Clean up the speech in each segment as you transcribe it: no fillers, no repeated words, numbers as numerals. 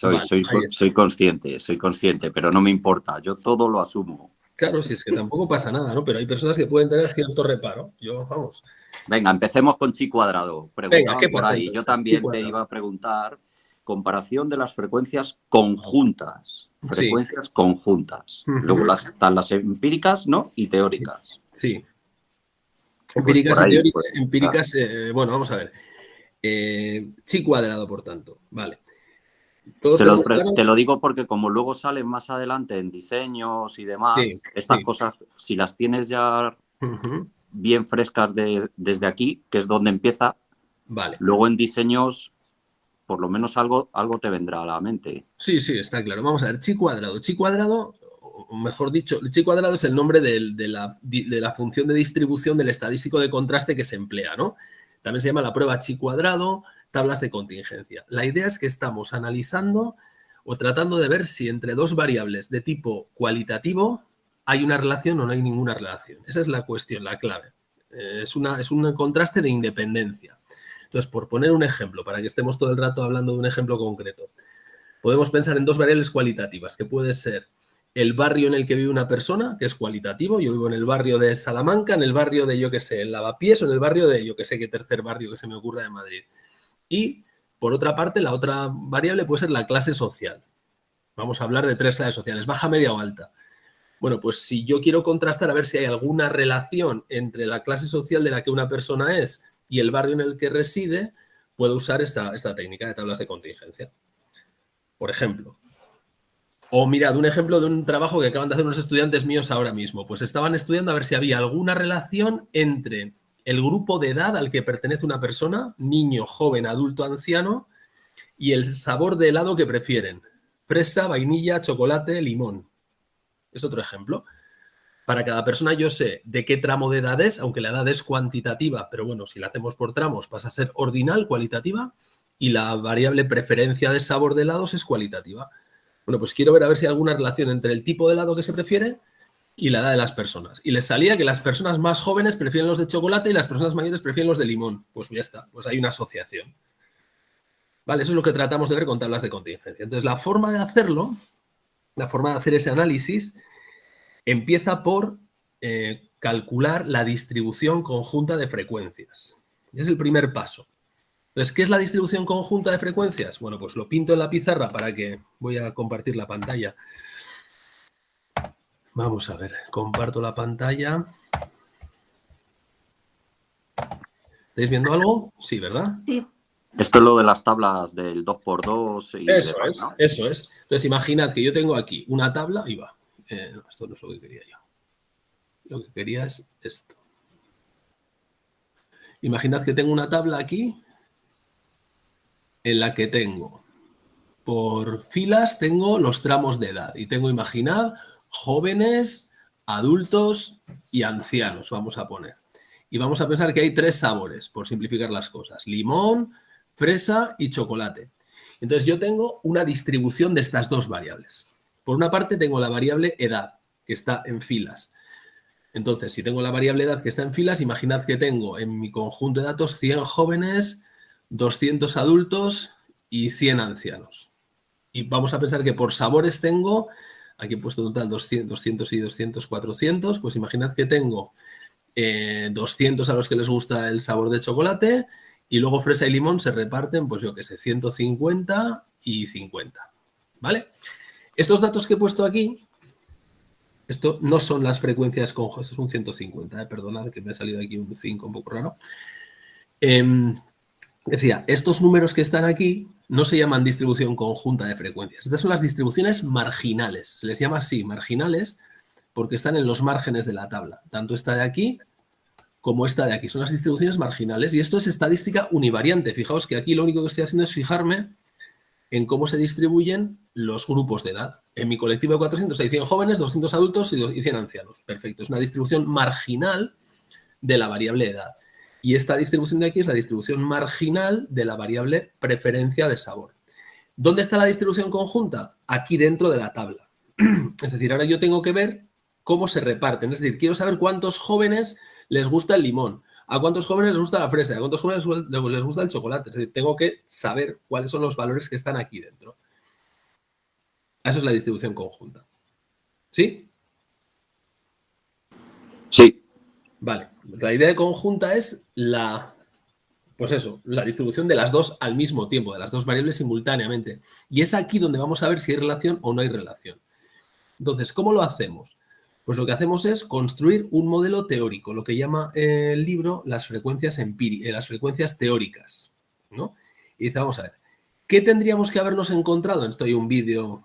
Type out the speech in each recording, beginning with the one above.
Vale, ahí está. Soy consciente, pero no me importa. Yo todo lo asumo. Claro, si es que tampoco pasa nada, ¿no? Pero hay personas que pueden tener cierto reparo. Yo, vamos. Venga, empecemos con chi cuadrado. Venga, ¿qué Preguntaban por pasa ahí. Yo entonces? Chi también te cuadrado. iba a preguntar comparación de las frecuencias conjuntas. Sí. Frecuencias conjuntas. Luego están las empíricas, ¿no? Y teóricas. Sí. Pues Empíricas por y ahí, teóricas. pues. Empíricas, bueno, vamos a ver. Chi cuadrado, por tanto. Vale. ¿Todos tenemos claro? Te lo digo porque como luego salen más adelante en diseños y demás, Sí, estas sí. cosas, si las tienes ya Ujú. bien frescas desde aquí, que es donde empieza, Vale. luego en diseños, por lo menos algo te vendrá a la mente. Sí, sí, está claro. Vamos a ver, chi cuadrado. Chi cuadrado, o mejor dicho, chi cuadrado es el nombre de la función de distribución del estadístico de contraste que se emplea, ¿no? También se llama la prueba chi cuadrado, tablas de contingencia. La idea es que estamos analizando o tratando de ver si entre dos variables de tipo cualitativo hay una relación o no hay ninguna relación. Esa es la cuestión, la clave. Es un contraste de independencia. Entonces, por poner un ejemplo, para que estemos todo el rato hablando de un ejemplo concreto, podemos pensar en dos variables cualitativas, que puede ser el barrio en el que vive una persona, que es cualitativo. Yo vivo en el barrio de Salamanca, en el barrio de, yo qué sé, el Lavapiés o en el barrio de, yo qué sé, qué tercer barrio que se me ocurra de Madrid. Y, por otra parte, la otra variable puede ser la clase social. Vamos a hablar de tres clases sociales, baja, media o alta. Bueno, pues si yo quiero contrastar a ver si hay alguna relación entre la clase social de la que una persona es y el barrio en el que reside, puedo usar esta técnica de tablas de contingencia. Por ejemplo, o mirad, un ejemplo de un trabajo que acaban de hacer unos estudiantes míos ahora mismo. Pues estaban estudiando a ver si había alguna relación entre el grupo de edad al que pertenece una persona, niño, joven, adulto, anciano, y el sabor de helado que prefieren. Fresa, vainilla, chocolate, limón. Es otro ejemplo. Para cada persona yo sé de qué tramo de edad es, aunque la edad es cuantitativa, pero bueno, si la hacemos por tramos pasa a ser ordinal, cualitativa, y la variable preferencia de sabor de helados es cualitativa. Bueno, pues quiero ver a ver si hay alguna relación entre el tipo de helado que se prefiere y la edad de las personas. Y les salía que las personas más jóvenes prefieren los de chocolate y las personas mayores prefieren los de limón. Pues ya está, pues hay una asociación. Vale, eso es lo que tratamos de ver con tablas de contingencia. Entonces, la forma de hacerlo, la forma de hacer ese análisis, empieza por calcular la distribución conjunta de frecuencias. Es el primer paso. Entonces, ¿qué es la distribución conjunta de frecuencias? Bueno, pues lo pinto en la pizarra para que voy a compartir la pantalla. Vamos a ver, comparto la pantalla. ¿Estáis viendo algo? Sí, ¿verdad? Sí. Esto es lo de las tablas del 2x2 y Eso demás, es, ¿no? eso es. Entonces, imaginad que yo tengo aquí una tabla y va. No, esto no es lo que quería yo. Lo que quería es esto. Imaginad que tengo una tabla aquí en la que tengo, por filas, tengo los tramos de edad. Y tengo, imaginad, jóvenes, adultos y ancianos, vamos a poner. Y vamos a pensar que hay tres sabores, por simplificar las cosas. Limón, fresa y chocolate. Entonces yo tengo una distribución de estas dos variables. Por una parte tengo la variable edad, que está en filas. Entonces, si tengo la variable edad que está en filas, imaginad que tengo en mi conjunto de datos 100 jóvenes, 200 adultos y 100 ancianos. Y vamos a pensar que por sabores tengo, aquí he puesto total 200, 200 y 200, 400, pues imaginad que tengo 200 a los que les gusta el sabor de chocolate y luego fresa y limón se reparten, pues yo qué sé, 150 y 50. ¿Vale? Estos datos que he puesto aquí, esto no son las frecuencias conjuntas, esto es un 150, perdonad que me ha salido aquí un 5 un poco raro. Decía, estos números que están aquí no se llaman distribución conjunta de frecuencias. Estas son las distribuciones marginales. Se les llama así, marginales, porque están en los márgenes de la tabla. Tanto esta de aquí como esta de aquí. Son las distribuciones marginales. Y esto es estadística univariante. Fijaos que aquí lo único que estoy haciendo es fijarme en cómo se distribuyen los grupos de edad. En mi colectivo de 400 hay 100 jóvenes, 200 adultos y 100 ancianos. Perfecto. Es una distribución marginal de la variable edad. Y esta distribución de aquí es la distribución marginal de la variable preferencia de sabor. ¿Dónde está la distribución conjunta? Aquí dentro de la tabla. Es decir, ahora yo tengo que ver cómo se reparten. Es decir, quiero saber cuántos jóvenes les gusta el limón, a cuántos jóvenes les gusta la fresa, a cuántos jóvenes les gusta el chocolate. Es decir, tengo que saber cuáles son los valores que están aquí dentro. Eso es la distribución conjunta. ¿Sí? Sí. Vale. La idea de conjunta es pues eso, la distribución de las dos al mismo tiempo, de las dos variables simultáneamente. Y es aquí donde vamos a ver si hay relación o no hay relación. Entonces, ¿cómo lo hacemos? Pues lo que hacemos es construir un modelo teórico, lo que llama el libro las frecuencias las frecuencias teóricas, ¿no? Y dice, vamos a ver, ¿qué tendríamos que habernos encontrado? Esto hay un vídeo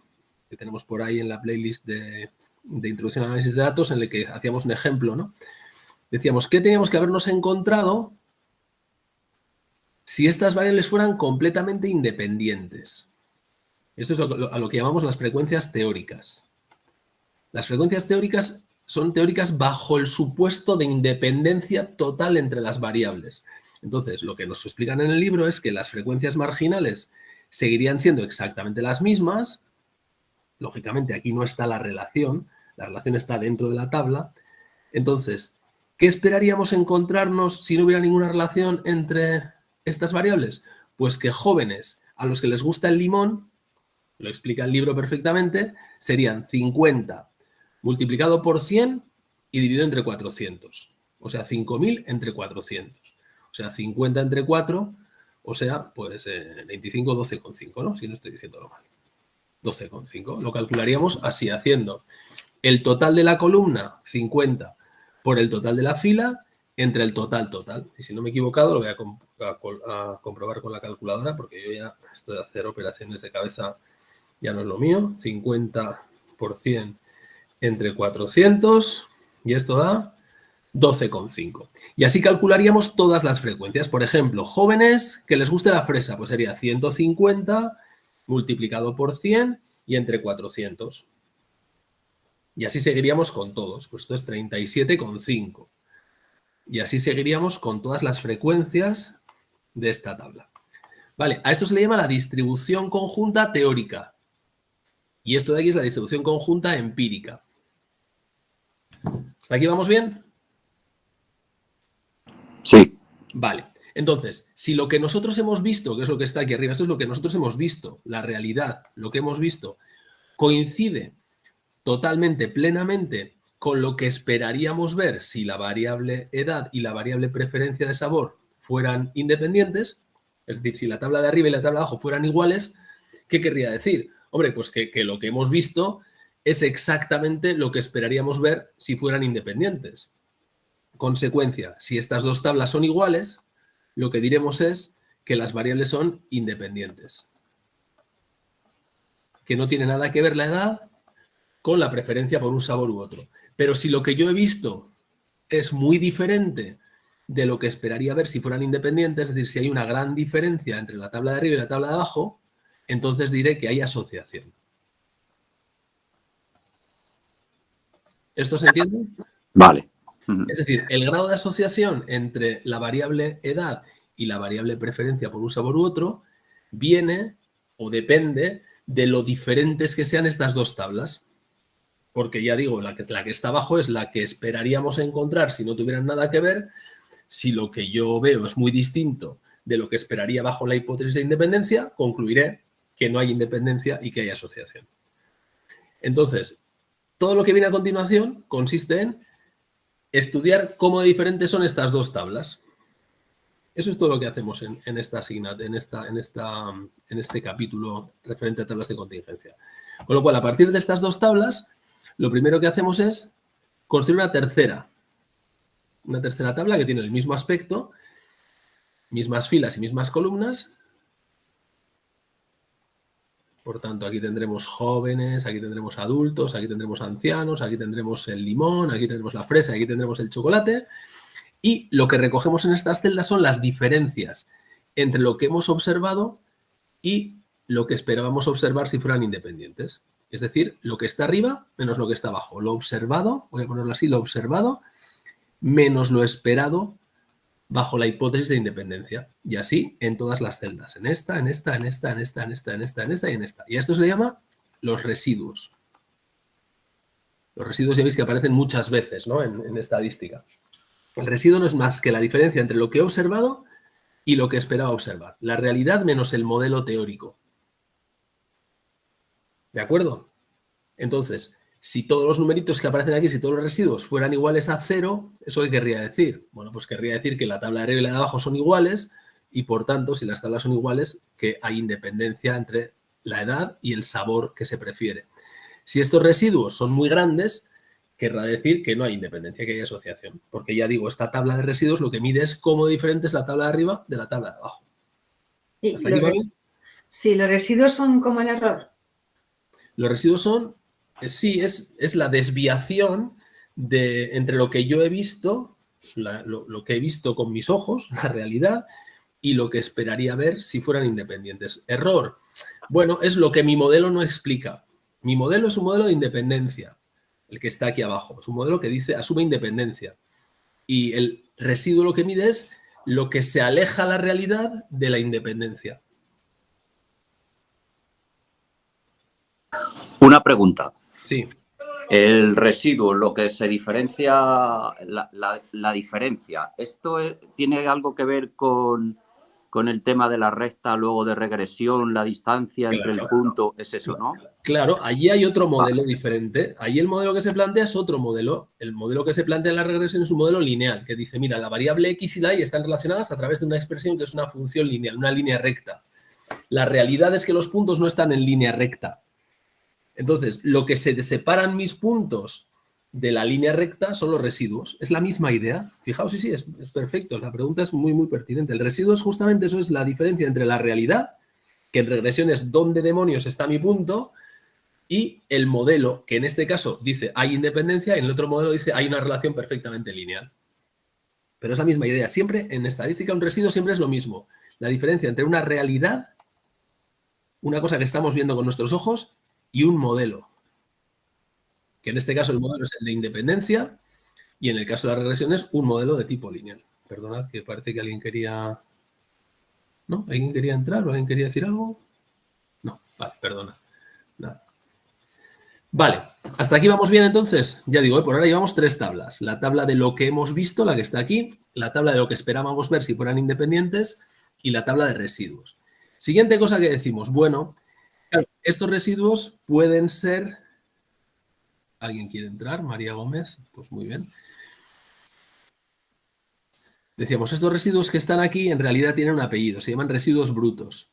que tenemos por ahí en la playlist de introducción al análisis de datos en el que hacíamos un ejemplo, ¿no? Decíamos, ¿qué teníamos que habernos encontrado si estas variables fueran completamente independientes? Esto es a lo que llamamos las frecuencias teóricas. Las frecuencias teóricas son teóricas bajo el supuesto de independencia total entre las variables. Entonces, lo que nos explican en el libro es que las frecuencias marginales seguirían siendo exactamente las mismas. Lógicamente, aquí no está la relación está dentro de la tabla. Entonces, ¿qué esperaríamos encontrarnos si no hubiera ninguna relación entre estas variables? Pues que jóvenes a los que les gusta el limón, lo explica el libro perfectamente, serían 50 multiplicado por 100 y dividido entre 400. O sea, 5.000 entre 400. O sea, 50 entre 4, o sea, pues 25, 12,5, ¿no? Si no estoy diciéndolo mal. 12,5. Lo calcularíamos así, haciendo el total de la columna, 50, por el total de la fila, entre el total. Y si no me he equivocado, lo voy a comprobar con la calculadora, porque yo ya esto de hacer operaciones de cabeza ya no es lo mío. 50% entre 400 y esto da 12,5. Y así calcularíamos todas las frecuencias. Por ejemplo, jóvenes que les guste la fresa, pues sería 150 multiplicado por 100 y entre 400. Y así seguiríamos con todos. Pues esto es 37,5. Y así seguiríamos con todas las frecuencias de esta tabla. Vale, a esto se le llama la distribución conjunta teórica. Y esto de aquí es la distribución conjunta empírica. ¿Hasta aquí vamos bien? Sí. Vale. Entonces, si lo que nosotros hemos visto, que es lo que está aquí arriba, esto es lo que nosotros hemos visto, la realidad, lo que hemos visto, coincide totalmente, plenamente con lo que esperaríamos ver si la variable edad y la variable preferencia de sabor fueran independientes, es decir, si la tabla de arriba y la tabla de abajo fueran iguales, ¿qué querría decir? Hombre, pues que lo que hemos visto es exactamente lo que esperaríamos ver si fueran independientes. Consecuencia, si estas dos tablas son iguales, lo que diremos es que las variables son independientes. Que no tiene nada que ver la edad con la preferencia por un sabor u otro. Pero si lo que yo he visto es muy diferente de lo que esperaría ver si fueran independientes, es decir, si hay una gran diferencia entre la tabla de arriba y la tabla de abajo, entonces diré que hay asociación. ¿Esto se entiende? Vale. Es decir, el grado de asociación entre la variable edad y la variable preferencia por un sabor u otro viene o depende de lo diferentes que sean estas dos tablas. Porque ya digo, la que está abajo es la que esperaríamos encontrar si no tuvieran nada que ver. Si lo que yo veo es muy distinto de lo que esperaría bajo la hipótesis de independencia, concluiré que no hay independencia y que hay asociación. Entonces, todo lo que viene a continuación consiste en estudiar cómo de diferentes son estas dos tablas. Eso es todo lo que hacemos en esta asignatura, en este capítulo referente a tablas de contingencia. Con lo cual, a partir de estas dos tablas, lo primero que hacemos es construir una tercera tabla que tiene el mismo aspecto, mismas filas y mismas columnas. Por tanto, aquí tendremos jóvenes, aquí tendremos adultos, aquí tendremos ancianos, aquí tendremos el limón, aquí tendremos la fresa, aquí tendremos el chocolate. Y lo que recogemos en estas celdas son las diferencias entre lo que hemos observado y lo que esperábamos observar si fueran independientes. Es decir, lo que está arriba menos lo que está abajo. Lo observado, voy a ponerlo así, lo observado menos lo esperado bajo la hipótesis de independencia. Y así en todas las celdas. En esta y en esta. Y a esto se le llama los residuos. Los residuos ya veis que aparecen muchas veces, ¿no? en estadística. El residuo no es más que la diferencia entre lo que he observado y lo que esperaba observar. La realidad menos el modelo teórico. ¿De acuerdo? Entonces, si todos los numeritos que aparecen aquí, si todos los residuos fueran iguales a 0, ¿eso qué querría decir? Bueno, pues querría decir que la tabla de arriba y la de abajo son iguales y, por tanto, si las tablas son iguales, que hay independencia entre la edad y el sabor que se prefiere. Si estos residuos son muy grandes, querrá decir que no hay independencia, que hay asociación. Porque ya digo, esta tabla de residuos lo que mide es cómo diferente es la tabla de arriba de la tabla de abajo. ¿Hasta aquí va bien? Sí, los residuos son como el error. Los residuos son, sí, es la desviación entre lo que yo he visto, lo que he visto con mis ojos, la realidad, y lo que esperaría ver si fueran independientes. Error. Bueno, es lo que mi modelo no explica. Mi modelo es un modelo de independencia, el que está aquí abajo. Es un modelo que dice, asume independencia. Y el residuo lo que mide es lo que se aleja la realidad de la independencia. Una pregunta. Sí. El residuo, lo que se diferencia, la diferencia, ¿esto tiene algo que ver con el tema de la recta, luego de regresión, la distancia entre el punto? Es eso, ¿no? Claro, allí hay otro modelo diferente. Allí el modelo que se plantea es otro modelo. El modelo que se plantea en la regresión es un modelo lineal, que dice, mira, la variable x y la y están relacionadas a través de una expresión que es una función lineal, una línea recta. La realidad es que los puntos no están en línea recta. Entonces, lo que se separan mis puntos de la línea recta son los residuos. Es la misma idea. Fijaos, sí, es perfecto. La pregunta es muy, muy pertinente. El residuo es justamente eso, es la diferencia entre la realidad, que en regresión es dónde demonios está mi punto, y el modelo, que en este caso dice hay independencia, y en el otro modelo dice hay una relación perfectamente lineal. Pero es la misma idea. Siempre, en estadística, un residuo siempre es lo mismo. La diferencia entre una realidad, una cosa que estamos viendo con nuestros ojos, y un modelo. Que en este caso el modelo es el de independencia y en el caso de la regresión es un modelo de tipo lineal. Perdonad, que parece que alguien quería... ¿No? ¿Alguien quería entrar o alguien quería decir algo? No, vale, perdona. Nada. Vale, hasta aquí vamos bien entonces. Ya digo, por ahora llevamos 3 tablas. La tabla de lo que hemos visto, la que está aquí, la tabla de lo que esperábamos ver si fueran independientes y la tabla de residuos. Siguiente cosa que decimos, bueno, claro, estos residuos pueden ser... ¿Alguien quiere entrar? María Gómez, pues muy bien. Decíamos, estos residuos que están aquí en realidad tienen un apellido, se llaman residuos brutos,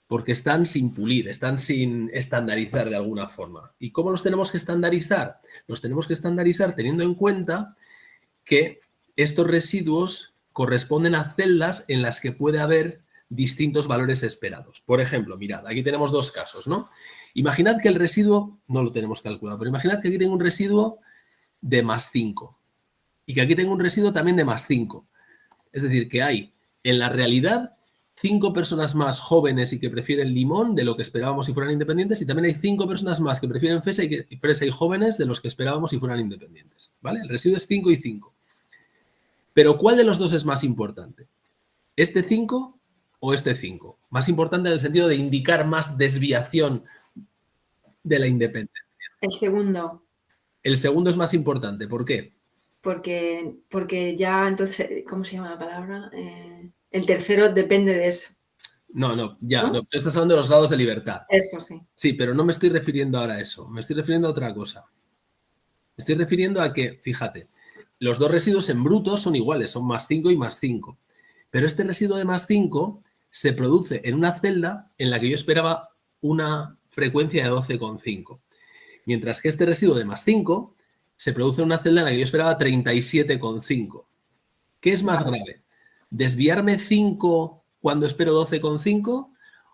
porque están sin pulir, están sin estandarizar de alguna forma. ¿Y cómo los tenemos que estandarizar? Los tenemos que estandarizar teniendo en cuenta que estos residuos corresponden a celdas en las que puede haber distintos valores esperados. Por ejemplo, mirad, aquí tenemos 2 casos, ¿no? Imaginad que el residuo, no lo tenemos calculado, pero imaginad que aquí tengo un residuo de +5 y que aquí tengo un residuo también de +5. Es decir, que hay en la realidad 5 personas más jóvenes y que prefieren limón de lo que esperábamos si fueran independientes, y también hay 5 personas más que prefieren fresa y jóvenes de los que esperábamos si fueran independientes. ¿Vale? El residuo es 5 y 5. Pero ¿cuál de los dos es más importante? ¿Este 5 o este 5? Más importante en el sentido de indicar más desviación de la independencia. El segundo. El segundo es más importante. ¿Por qué? Porque ya entonces, ¿cómo se llama la palabra? El tercero depende de eso. No, ya, ¿no? Tú estás hablando de los grados de libertad. Eso sí. Sí, pero no me estoy refiriendo ahora a eso. Me estoy refiriendo a otra cosa. Me estoy refiriendo a que, fíjate, los 2 residuos en bruto son iguales, son +5 y +5. Pero este residuo de +5 se produce en una celda en la que yo esperaba una frecuencia de 12,5. Mientras que este residuo de +5 se produce en una celda en la que yo esperaba 37,5. ¿Qué es más grave? ¿Desviarme 5 cuando espero 12,5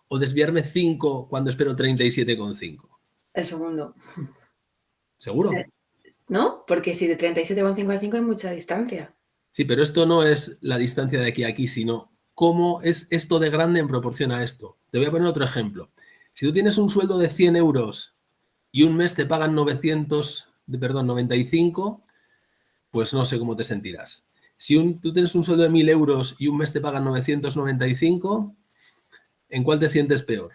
o desviarme 5 cuando espero 37,5? El segundo. ¿Seguro? ¿No? Porque si de 37,5 a 5 hay mucha distancia. Sí, pero esto no es la distancia de aquí a aquí, sino cómo es esto de grande en proporción a esto. Te voy a poner otro ejemplo. Si tú tienes un sueldo de 100 euros y un mes te pagan 95, pues no sé cómo te sentirás. Si tú tienes un sueldo de 1.000 euros y un mes te pagan 995, ¿en cuál te sientes peor?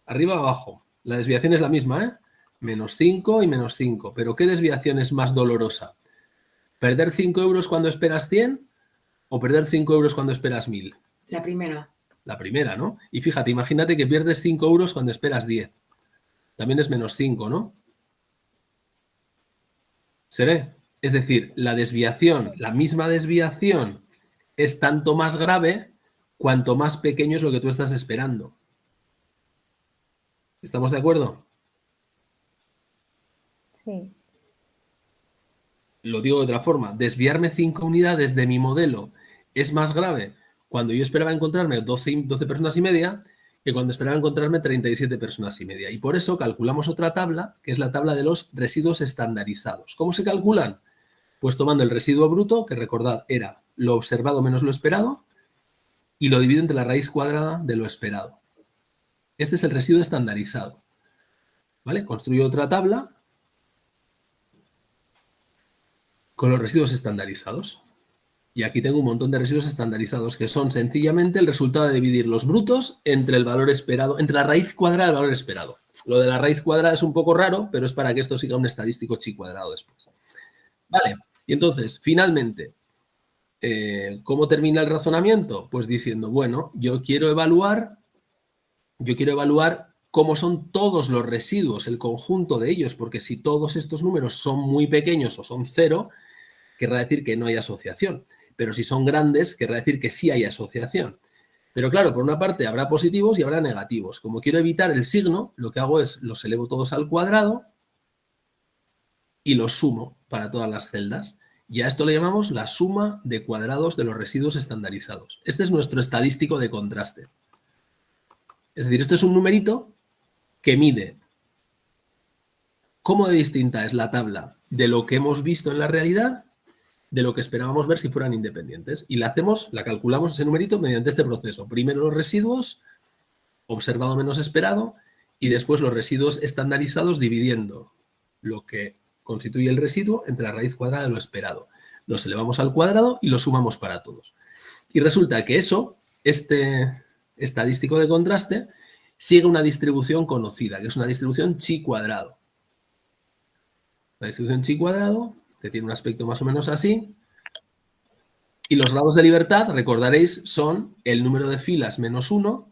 ¿Arriba o abajo? La desviación es la misma, ¿eh? -5 y -5. ¿Pero qué desviación es más dolorosa? ¿Perder 5 euros cuando esperas 100 o perder 5 euros cuando esperas 1.000? La primera. La primera, ¿no? Y fíjate, imagínate que pierdes 5 euros cuando esperas 10. también es menos 5, ¿no? ¿Se ve? Es decir, la desviación, la misma desviación es tanto más grave cuanto más pequeño es lo que tú estás esperando. ¿Estamos de acuerdo? Sí. Lo digo de otra forma, desviarme 5 unidades de mi modelo es más grave cuando yo esperaba encontrarme 12 personas y media que cuando esperaba encontrarme 37 personas y media. Y por eso calculamos otra tabla, que es la tabla de los residuos estandarizados. ¿Cómo se calculan? Pues tomando el residuo bruto, que recordad era lo observado menos lo esperado, y lo divido entre la raíz cuadrada de lo esperado. Este es el residuo estandarizado. ¿Vale? Construyo otra tabla con los residuos estandarizados. Y aquí tengo un montón de residuos estandarizados que son sencillamente el resultado de dividir los brutos entre el valor esperado, entre la raíz cuadrada del valor esperado. Lo de la raíz cuadrada es un poco raro, pero es para que esto siga un estadístico chi cuadrado después. Vale, y entonces, finalmente, ¿cómo termina el razonamiento? Pues diciendo, bueno, yo quiero evaluar cómo son todos los residuos, el conjunto de ellos, porque si todos estos números son muy pequeños o son 0, querrá decir que no hay asociación. Pero si son grandes, querrá decir que sí hay asociación. Pero claro, por una parte habrá positivos y habrá negativos. Como quiero evitar el signo, lo que hago es los elevo todos al cuadrado y los sumo para todas las celdas. Y a esto le llamamos la suma de cuadrados de los residuos estandarizados. Este es nuestro estadístico de contraste. Es decir, esto es un numerito que mide cómo de distinta es la tabla de lo que hemos visto en la realidad de lo que esperábamos ver si fueran independientes. Y la calculamos ese numerito mediante este proceso. Primero los residuos, observado menos esperado, y después los residuos estandarizados dividiendo lo que constituye el residuo entre la raíz cuadrada de lo esperado. Los elevamos al cuadrado y los sumamos para todos. Y resulta que este estadístico de contraste, sigue una distribución conocida, que es una distribución chi cuadrado. La distribución chi cuadrado, que tiene un aspecto más o menos así, y los grados de libertad, recordaréis, son el número de filas menos 1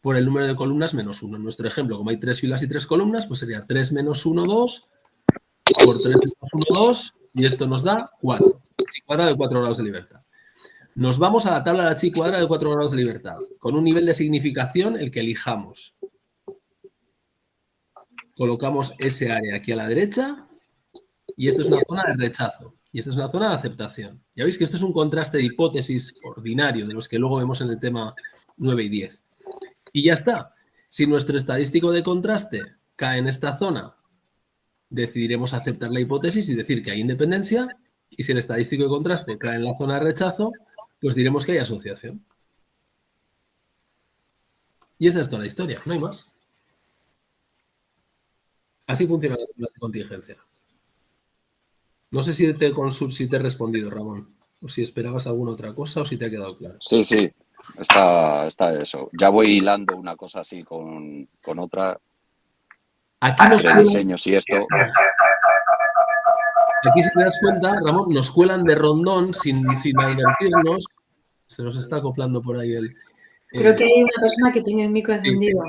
por el número de columnas menos 1. En nuestro ejemplo, como hay 3 filas y 3 columnas, pues sería 3 menos 1, 2, por 3 menos 1, 2, y esto nos da 4. Chi cuadrado de 4 grados de libertad. Nos vamos a la tabla de la chi cuadrada de 4 grados de libertad, con un nivel de significación el que elijamos. Colocamos ese área aquí a la derecha, y esto es una zona de rechazo, y esta es una zona de aceptación. Ya veis que esto es un contraste de hipótesis ordinario, de los que luego vemos en el tema 9 y 10. Y ya está. Si nuestro estadístico de contraste cae en esta zona, decidiremos aceptar la hipótesis y decir que hay independencia, y si el estadístico de contraste cae en la zona de rechazo, pues diremos que hay asociación. Y esta es toda la historia, no hay más. Así funcionan las tablas de contingencia. No sé si te he respondido, Ramón, o si esperabas alguna otra cosa o si te ha quedado claro. Sí, sí, está eso. Ya voy hilando una cosa así con otra. Aquí nos de diseños y esto. Aquí, si te das cuenta, Ramón, nos cuelan de rondón sin advertirnos. Se nos está acoplando por ahí el... Creo que hay una persona que tiene el micro encendido.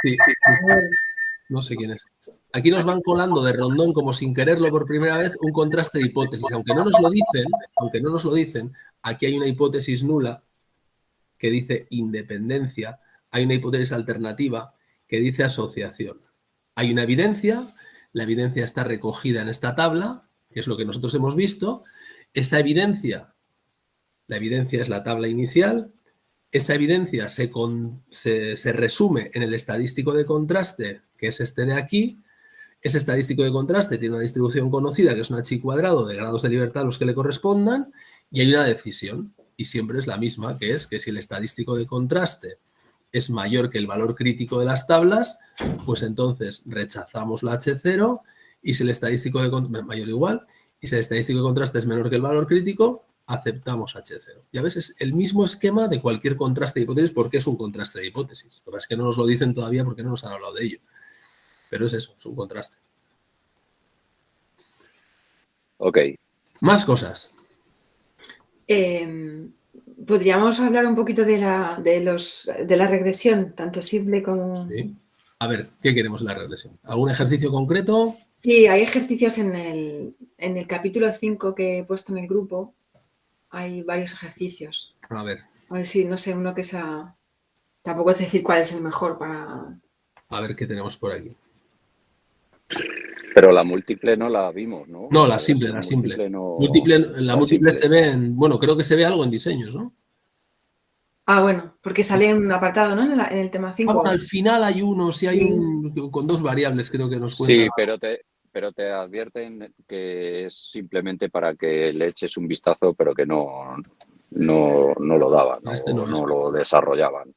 Sí, no sé quién es. Aquí nos van colando de rondón, como sin quererlo por primera vez, un contraste de hipótesis. Aunque no nos lo dicen, aquí hay una hipótesis nula que dice independencia, hay una hipótesis alternativa que dice asociación. Hay una evidencia, la evidencia está recogida en esta tabla, que es lo que nosotros hemos visto. Esa evidencia, la evidencia es la tabla inicial, esa evidencia se resume en el estadístico de contraste, que es este de aquí. Ese estadístico de contraste tiene una distribución conocida, que es una chi cuadrado de grados de libertad los que le correspondan, y hay una decisión, y siempre es la misma, que es que si el estadístico de contraste es mayor que el valor crítico de las tablas, pues entonces rechazamos la H0, y si el estadístico de contraste mayor o igual, y si el estadístico de contraste es menor que el valor crítico, aceptamos H0. Y a veces es el mismo esquema de cualquier contraste de hipótesis, porque es un contraste de hipótesis. Lo que pasa es que no nos lo dicen todavía porque no nos han hablado de ello. Pero es eso, es un contraste. Ok. Más cosas. Podríamos hablar un poquito de la regresión, tanto simple como... Sí. A ver, ¿qué queremos en la regresión? ¿Algún ejercicio concreto? Sí, hay ejercicios en el capítulo 5 que he puesto en el grupo. Hay varios ejercicios. A ver. A ver si, no sé, uno que sea... Tampoco es decir cuál es el mejor para... A ver qué tenemos por aquí. Pero la múltiple no la vimos, ¿no? No, la simple, la simple. Múltiple no... La múltiple se ve en... Bueno, creo que se ve algo en diseños, ¿no? Ah, bueno, porque sale en un apartado, ¿no? En el tema 5. Bueno, al final hay uno, sí hay un con 2 variables, creo que nos cuenta. Sí, pero te advierten que es simplemente para que le eches un vistazo, pero que no lo daban, no lo desarrollaban.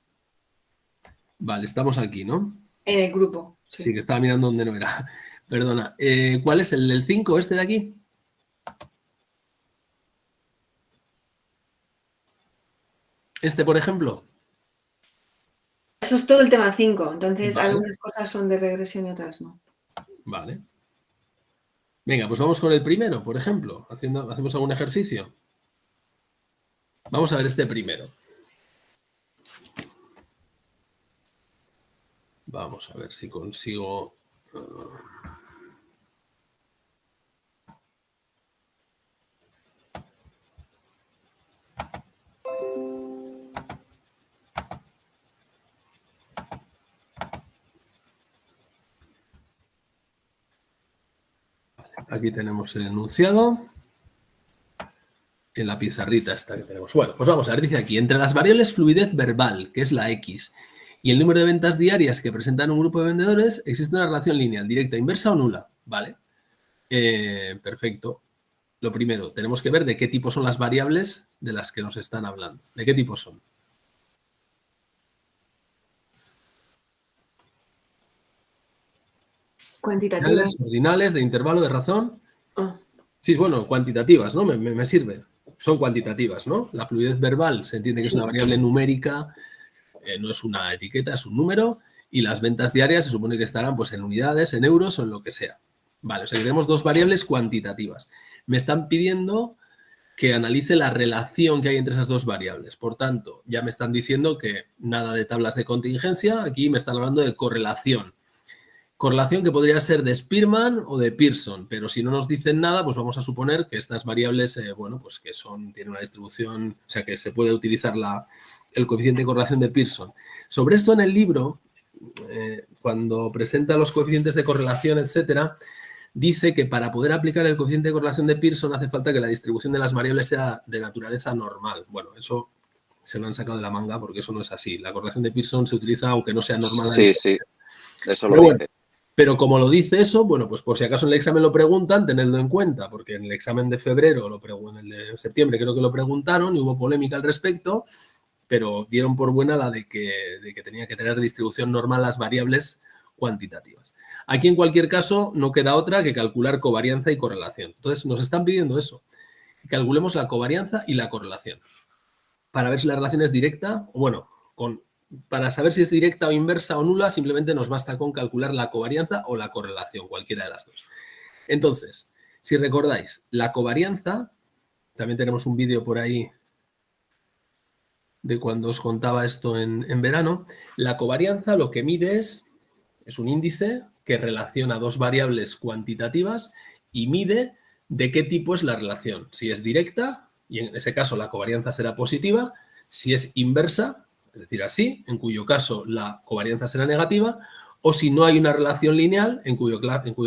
Vale, estamos aquí, ¿no? En el grupo, sí. Sí, que estaba mirando donde no era. Perdona. ¿Cuál es el del 5, este de aquí? Este, por ejemplo. Eso es todo el tema 5. Entonces, Vale. algunas cosas son de regresión y otras no. Vale. Venga, pues vamos con el primero, por ejemplo. Hacemos algún ejercicio. Vamos a ver este primero. Vamos a ver si consigo... Aquí tenemos el enunciado. En la pizarrita esta que tenemos. Bueno, pues vamos a ver, dice aquí, entre las variables fluidez verbal, que es la X, y el número de ventas diarias que presentan un grupo de vendedores, existe una relación lineal, directa, inversa o nula. Vale. Perfecto. Lo primero, tenemos que ver de qué tipo son las variables de las que nos están hablando. ¿De qué tipo son? Cuantitativas. Ordinales, de intervalo, de razón. Ah. Sí, bueno, cuantitativas, ¿no? Me sirve. Son cuantitativas, ¿no? La fluidez verbal se entiende que es una variable numérica, no es una etiqueta, es un número, y las ventas diarias se supone que estarán pues, en unidades, en euros o en lo que sea. Vale, o sea que tenemos 2 variables cuantitativas. Me están pidiendo que analice la relación que hay entre esas 2 variables. Por tanto, ya me están diciendo que nada de tablas de contingencia, aquí me están hablando de correlación. Correlación que podría ser de Spearman o de Pearson, pero si no nos dicen nada, pues vamos a suponer que estas variables, bueno, pues que tienen una distribución, o sea, que se puede utilizar el coeficiente de correlación de Pearson. Sobre esto en el libro, cuando presenta los coeficientes de correlación, etcétera, dice que para poder aplicar el coeficiente de correlación de Pearson hace falta que la distribución de las variables sea de naturaleza normal. Bueno, eso se lo han sacado de la manga porque eso no es así. La correlación de Pearson se utiliza aunque no sea normal. Sí, eso lo dice. Pero como lo dice eso, bueno, pues por si acaso en el examen lo preguntan, tenedlo en cuenta, porque en el examen de febrero, en el de septiembre creo que lo preguntaron y hubo polémica al respecto, pero dieron por buena la de que tenía que tener distribución normal las variables cuantitativas. Aquí, en cualquier caso, no queda otra que calcular covarianza y correlación. Entonces, nos están pidiendo eso, que calculemos la covarianza y la correlación, para ver si la relación es directa, o bueno, para saber si es directa o inversa o nula, simplemente nos basta con calcular la covarianza o la correlación, cualquiera de las 2. Entonces, si recordáis, la covarianza, también tenemos un vídeo por ahí de cuando os contaba esto en verano, la covarianza lo que mide es un índice que relaciona 2 variables cuantitativas y mide de qué tipo es la relación. Si es directa, y en ese caso la covarianza será positiva, si es inversa, es decir, así, en cuyo caso la covarianza será negativa, o si no hay una relación lineal, en cuyo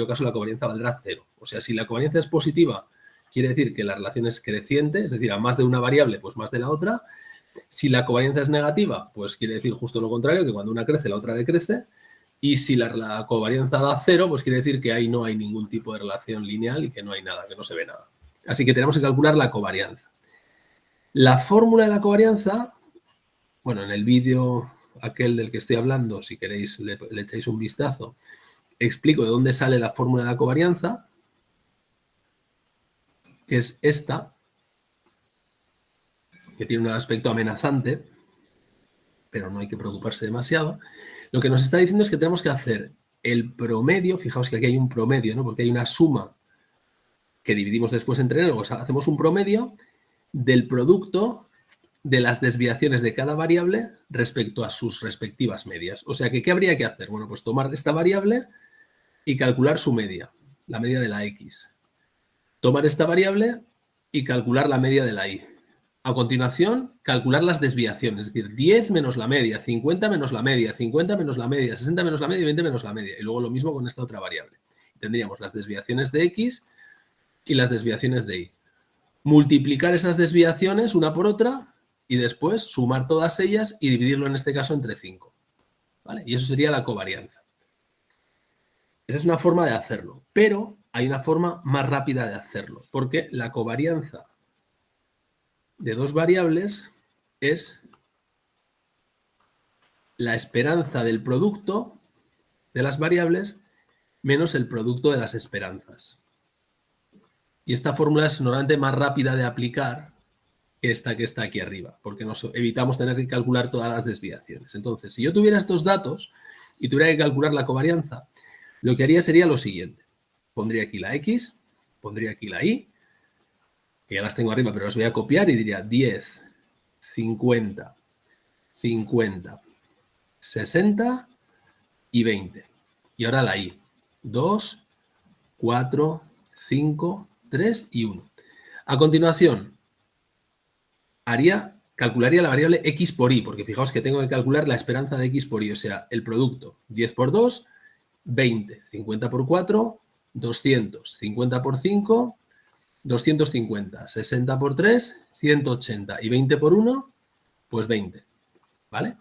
caso la covarianza valdrá 0. O sea, si la covarianza es positiva, quiere decir que la relación es creciente, es decir, a más de una variable, pues más de la otra. Si la covarianza es negativa, pues quiere decir justo lo contrario, que cuando una crece, la otra decrece. Y si la covarianza da 0, pues quiere decir que ahí no hay ningún tipo de relación lineal y que no hay nada, que no se ve nada. Así que tenemos que calcular la covarianza. La fórmula de la covarianza, bueno, en el vídeo aquel del que estoy hablando, si queréis le echáis un vistazo, explico de dónde sale la fórmula de la covarianza, que es esta, que tiene un aspecto amenazante, pero no hay que preocuparse demasiado. Lo que nos está diciendo es que tenemos que hacer el promedio, fijaos que aquí hay un promedio, ¿no? Porque hay una suma que dividimos después entre n, o sea, hacemos un promedio del producto de las desviaciones de cada variable respecto a sus respectivas medias. O sea que, ¿qué habría que hacer? Bueno, pues tomar esta variable y calcular su media, la media de la x. Tomar esta variable y calcular la media de la y. A continuación, calcular las desviaciones, es decir, 10 menos la media, 50 menos la media, 50 menos la media, 60 menos la media y 20 menos la media. Y luego lo mismo con esta otra variable. Tendríamos las desviaciones de x y las desviaciones de y. Multiplicar esas desviaciones una por otra y después sumar todas ellas y dividirlo en este caso entre 5. ¿Vale? Y eso sería la covarianza. Esa es una forma de hacerlo, pero hay una forma más rápida de hacerlo, porque la covarianza de dos variables es la esperanza del producto de las variables menos el producto de las esperanzas. Y esta fórmula es normalmente más rápida de aplicar que esta que está aquí arriba, porque nos evitamos tener que calcular todas las desviaciones. Entonces, si yo tuviera estos datos y tuviera que calcular la covarianza, lo que haría sería lo siguiente. Pondría aquí la x, pondría aquí la y, que ya las tengo arriba, pero las voy a copiar y diría 10, 50, 50, 60 y 20. Y ahora la y. 2, 4, 5, 3 y 1. A continuación, calcularía la variable x por y, porque fijaos que tengo que calcular la esperanza de x por y, o sea, el producto. 10 por 2, 20. 50 por 4, 200. 50 por 5, 250. 60 por 3, 180. Y 20 por 1, pues 20. ¿Vale?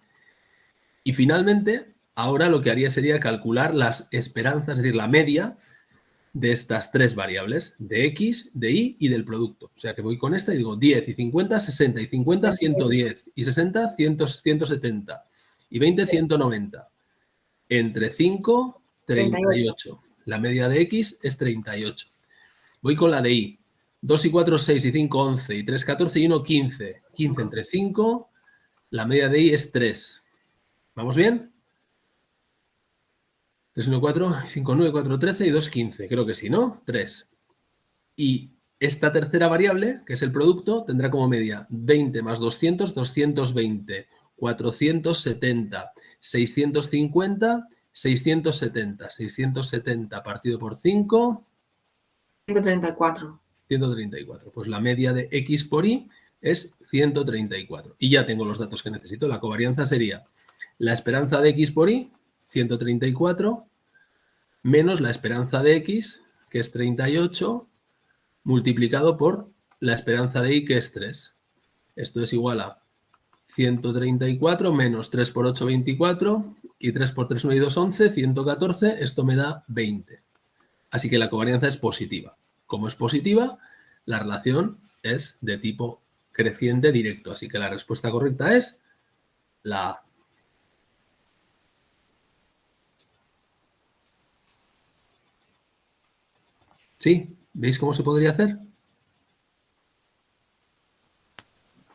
Y finalmente, ahora lo que haría sería calcular las esperanzas, es decir, la media de estas tres variables, de x, de y y del producto. O sea que voy con esta y digo 10 y 50, 60 y 50, 110 y 60, 100, 170 y 20, 190. Entre 5, 38. La media de x es 38. Voy con la de y. 2 y 4, 6 y 5, 11 y 3, 14 y 1, 15. 15 entre 5, la media de y es 3. ¿Vamos bien? 3, 1, 4, 5, 9, 4, 13 y 2, 15. Creo que sí, ¿no? 3. Y esta tercera variable, que es el producto, tendrá como media 20 más 200, 220, 470, 650, 670. 670 partido por 5. 134. 134. Pues la media de x por y es 134. Y ya tengo los datos que necesito. La covarianza sería la esperanza de x por y, 134, menos la esperanza de x, que es 38, multiplicado por la esperanza de y, que es 3. Esto es igual a 134 menos 3 por 8, 24, y 3 por 3, 9 y 2, 11, 114, esto me da 20. Así que la covarianza es positiva. Como es positiva, la relación es de tipo creciente directo. Así que la respuesta correcta es la A. ¿Sí? ¿Veis cómo se podría hacer?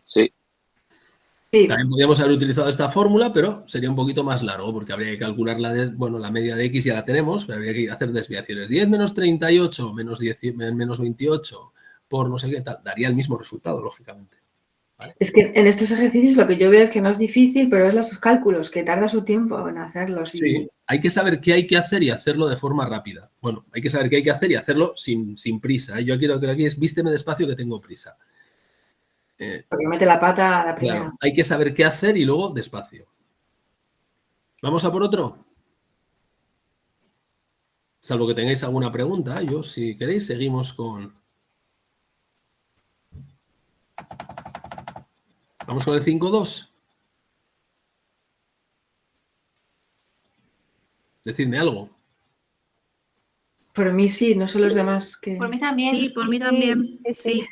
Sí. Sí, También podríamos haber utilizado esta fórmula, pero sería un poquito más largo porque habría que calcular la media de x ya la tenemos, pero habría que hacer desviaciones. 10 menos 38 menos 28 por no sé qué tal, daría el mismo resultado, lógicamente. ¿Vale? es que en estos ejercicios lo que yo veo es que no es difícil, pero es los cálculos, que tarda su tiempo en hacerlos. Sí, hay que saber qué hay que hacer y hacerlo de forma rápida. Bueno, hay que saber qué hay que hacer y hacerlo sin prisa. Yo quiero que aquí es vísteme despacio que tengo prisa. Porque mete la pata a la primera. Claro, hay que saber qué hacer y luego despacio. ¿Vamos a por otro? Salvo que tengáis alguna pregunta, yo si queréis seguimos con... ¿Vamos con el 5.2? Decidme algo. Por mí sí, no son los demás que... Por mí también. Sí, por mí también. Sí.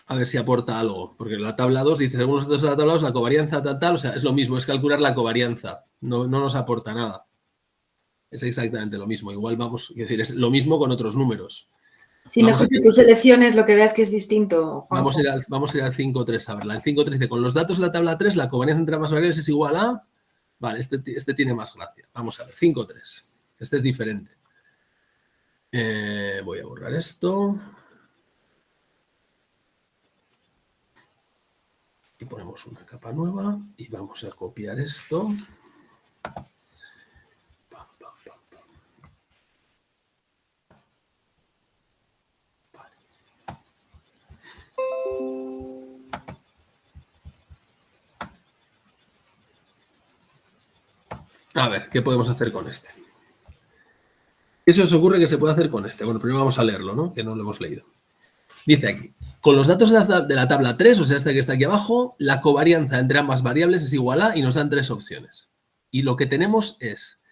A ver si aporta algo. Porque la tabla 2 dice, según los datos de la tabla 2, la covarianza tal, o sea, es lo mismo, es calcular la covarianza. No nos aporta nada. Es exactamente lo mismo. Igual vamos, es decir, es lo mismo con otros números. Sí, mejor que tú selecciones lo que veas que es distinto, Juanjo. Vamos a ir al 5.3 a verla. El 5.3 dice, con los datos de la tabla 3, la covarianza entre ambas variables es igual a... Vale, este tiene más gracia. Vamos a ver, 5.3. Este es diferente. Voy a borrar esto. Y ponemos una capa nueva y vamos a copiar esto. Pam, pam, pam, pam. A ver, ¿qué podemos hacer con este? ¿Qué se os ocurre que se puede hacer con este? Bueno, primero vamos a leerlo, ¿no? Que no lo hemos leído. Dice aquí, con los datos de la tabla 3, o sea, este que está aquí abajo, la covarianza entre ambas variables es igual a, y nos dan 3 opciones. Y lo que tenemos es,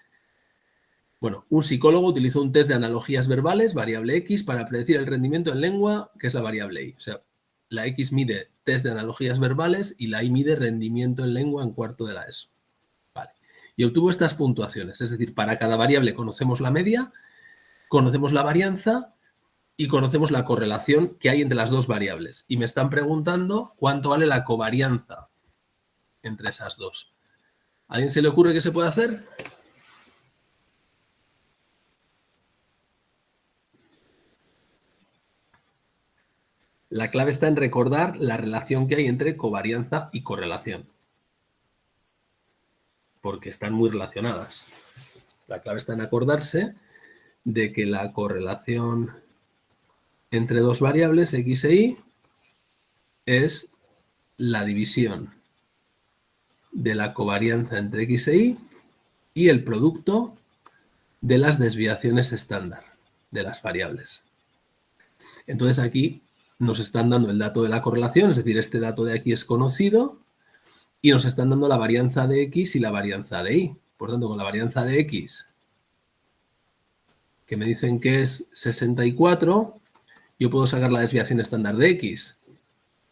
bueno, un psicólogo utilizó un test de analogías verbales, variable X, para predecir el rendimiento en lengua, que es la variable Y. O sea, la X mide test de analogías verbales y la Y mide rendimiento en lengua en cuarto de la ESO. Vale. Y obtuvo estas puntuaciones, es decir, para cada variable conocemos la media, conocemos la varianza y conocemos la correlación que hay entre las dos variables. Y me están preguntando cuánto vale la covarianza entre esas dos. ¿A alguien se le ocurre qué se puede hacer? La clave está en recordar la relación que hay entre covarianza y correlación. Porque están muy relacionadas. La clave está en acordarse de que la correlación entre dos variables, X e Y, es la división de la covarianza entre X e Y el producto de las desviaciones estándar de las variables. Entonces aquí nos están dando el dato de la correlación, es decir, este dato de aquí es conocido, y nos están dando la varianza de X y la varianza de Y. Por tanto, con la varianza de X, que me dicen que es 64, yo puedo sacar la desviación estándar de X.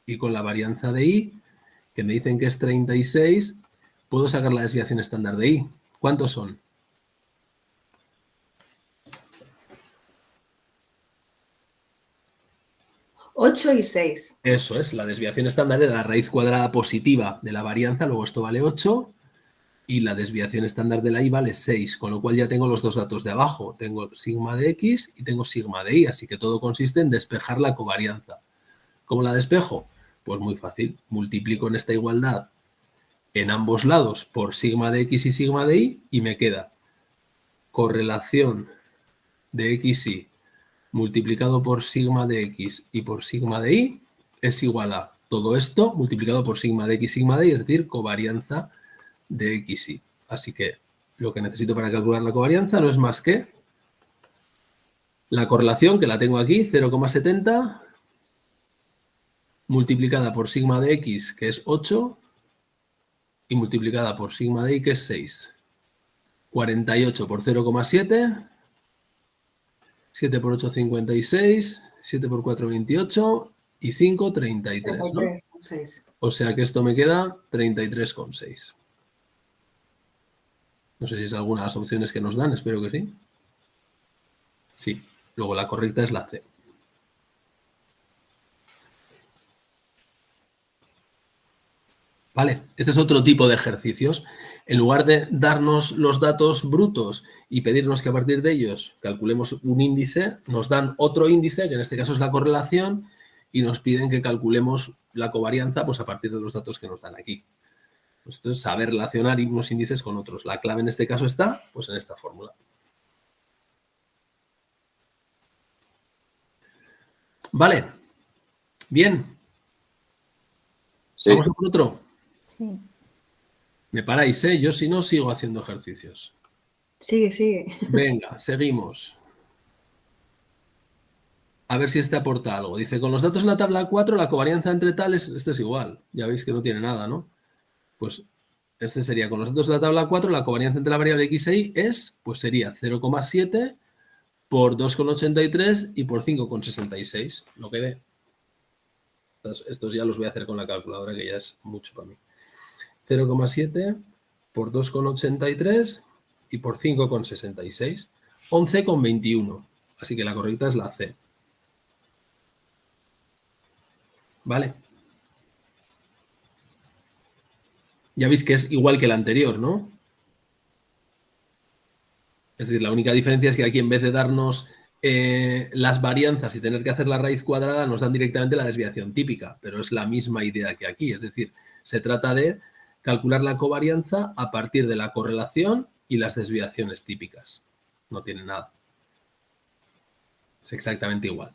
Y con la varianza de Y, que me dicen que es 36, puedo sacar la desviación estándar de Y. ¿Cuántos son? 8 y 6. Eso es, la desviación estándar es la raíz cuadrada positiva de la varianza, luego esto vale 8, y la desviación estándar de la Y vale 6, con lo cual ya tengo los dos datos de abajo. Tengo sigma de X y tengo sigma de Y, así que todo consiste en despejar la covarianza. ¿Cómo la despejo? Pues muy fácil, multiplico en esta igualdad en ambos lados por sigma de X y sigma de Y me queda correlación de XY multiplicado por sigma de X y por sigma de Y es igual a todo esto multiplicado por sigma de X, sigma de Y, es decir, covarianza de XY. Así que lo que necesito para calcular la covarianza no es más que la correlación, que la tengo aquí, 0,70, multiplicada por sigma de X, que es 8, y multiplicada por sigma de Y, que es 6. 48 por 0,7, 7 por 8, 56, 7 por 4, 28 y 5, 33, ¿no? 6. O sea que esto me queda 33,6. No sé si es alguna de las opciones que nos dan, espero que sí. Sí, luego la correcta es la C. Vale, este es otro tipo de ejercicios. En lugar de darnos los datos brutos y pedirnos que a partir de ellos calculemos un índice, nos dan otro índice, que en este caso es la correlación, y nos piden que calculemos la covarianza pues, a partir de los datos que nos dan aquí. Esto es saber relacionar unos índices con otros. La clave en este caso está pues, en esta fórmula. Vale. Bien. Sí. ¿Vamos a por otro? Sí. Me paráis, ¿eh? Yo si no sigo haciendo ejercicios. Sigue, sigue. Venga, seguimos. A ver si este aporta algo. Dice, con los datos en la tabla 4, la covarianza entre tales, este es igual. Ya veis que no tiene nada, ¿no? Pues este sería, con los datos de la tabla 4, la covarianza entre la variable X e Y es, pues sería 0,7 por 2,83 y por 5,66, lo que dé. Estos ya los voy a hacer con la calculadora, que ya es mucho para mí. 0,7 por 2,83 y por 5,66. 11,21. Así que la correcta es la C. ¿Vale? Ya veis que es igual que el anterior, ¿no? Es decir, la única diferencia es que aquí en vez de darnos las varianzas y tener que hacer la raíz cuadrada nos dan directamente la desviación típica, pero es la misma idea que aquí. Es decir, se trata de calcular la covarianza a partir de la correlación y las desviaciones típicas. No tiene nada. Es exactamente igual.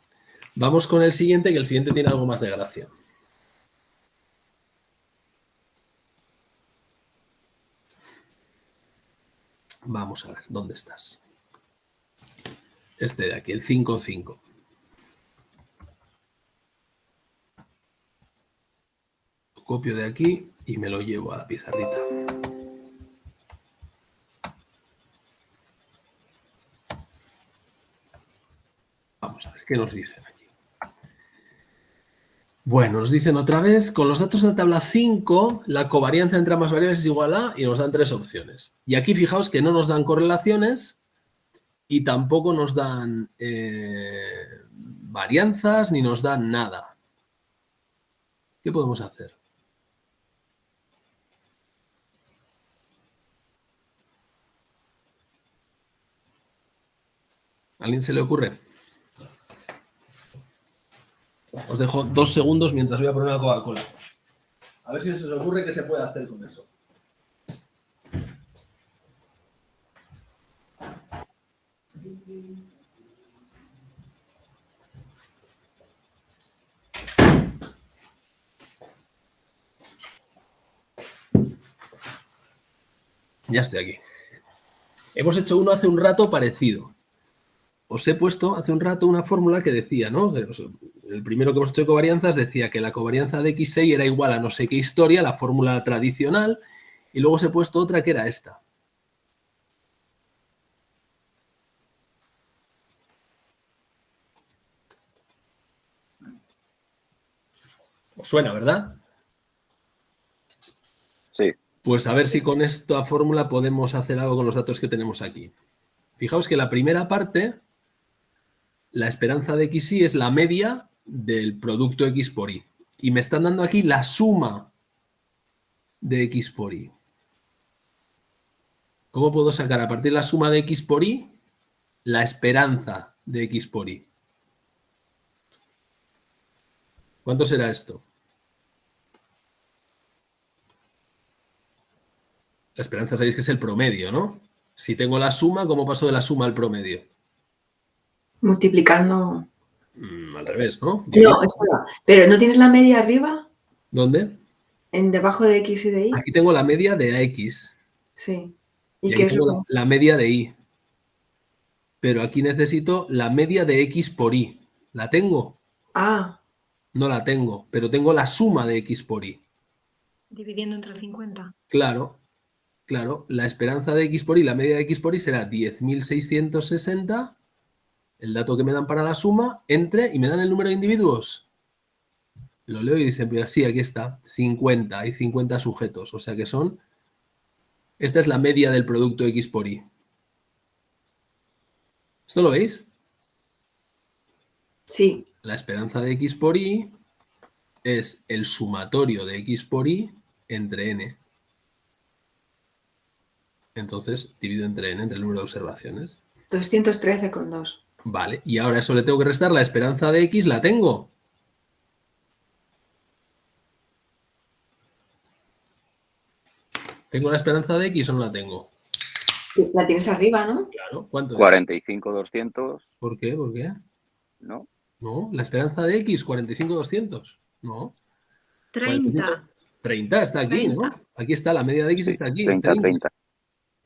Vamos con el siguiente, que el siguiente tiene algo más de gracia. Vamos a ver, ¿dónde estás? Este de aquí, el 5,5. Lo copio de aquí y me lo llevo a la pizarrita. Vamos a ver qué nos dicen aquí. Bueno, nos dicen otra vez, con los datos de la tabla 5, la covarianza entre ambas variables es igual a, y nos dan 3 opciones. Y aquí fijaos que no nos dan correlaciones y tampoco nos dan varianzas ni nos dan nada. ¿Qué podemos hacer? ¿A alguien se le ocurre? Os dejo 2 segundos mientras voy a poner una Coca-Cola. A ver si se os ocurre qué se puede hacer con eso. Ya estoy aquí. Hemos hecho uno hace un rato parecido. Os he puesto hace un rato una fórmula que decía, ¿no? El primero que hemos hecho de covarianzas decía que la covarianza de X6 era igual a no sé qué historia, la fórmula tradicional, y luego os he puesto otra que era esta. ¿Os suena, verdad? Sí. Pues a ver si con esta fórmula podemos hacer algo con los datos que tenemos aquí. Fijaos que la primera parte, la esperanza de XY es la media del producto X por Y. Y me están dando aquí la suma de X por Y. ¿Cómo puedo sacar a partir de la suma de X por Y la esperanza de X por Y? ¿Cuánto será esto? La esperanza sabéis que es el promedio, ¿no? Si tengo la suma, ¿cómo paso de la suma al promedio? Multiplicando. Al revés, ¿no? No, espera. ¿Pero no tienes la media arriba? ¿Dónde? ¿En debajo de X y de Y? Aquí tengo la media de AX. Sí. Y ¿Y aquí qué es tengo lo la media de Y. Pero aquí necesito la media de X por Y. ¿La tengo? Ah, No la tengo, pero tengo la suma de X por Y. Dividiendo entre 50. Claro, claro. La esperanza de X por Y, la media de X por Y será 10.660, el dato que me dan para la suma, entre, y me dan el número de individuos. Lo leo y dicen, mira, sí, aquí está, 50, hay 50 sujetos, o sea que son, esta es la media del producto X por Y. ¿Esto lo veis? sí. La esperanza de X por Y es el sumatorio de X por Y entre N. Entonces, divido entre N, entre el número de observaciones. 213,2. Vale, y ahora eso le tengo que restar la esperanza de X, ¿la tengo? ¿Tengo la esperanza de X o no la tengo? La tienes arriba, ¿no? Claro, ¿cuánto es? 45,200, ¿Por qué? ¿Por qué? ¿no? No, la esperanza de X, 45,200. No. 30. 30 está aquí, 30. ¿no? Aquí está, la media de X Sí, está aquí. 30, 30.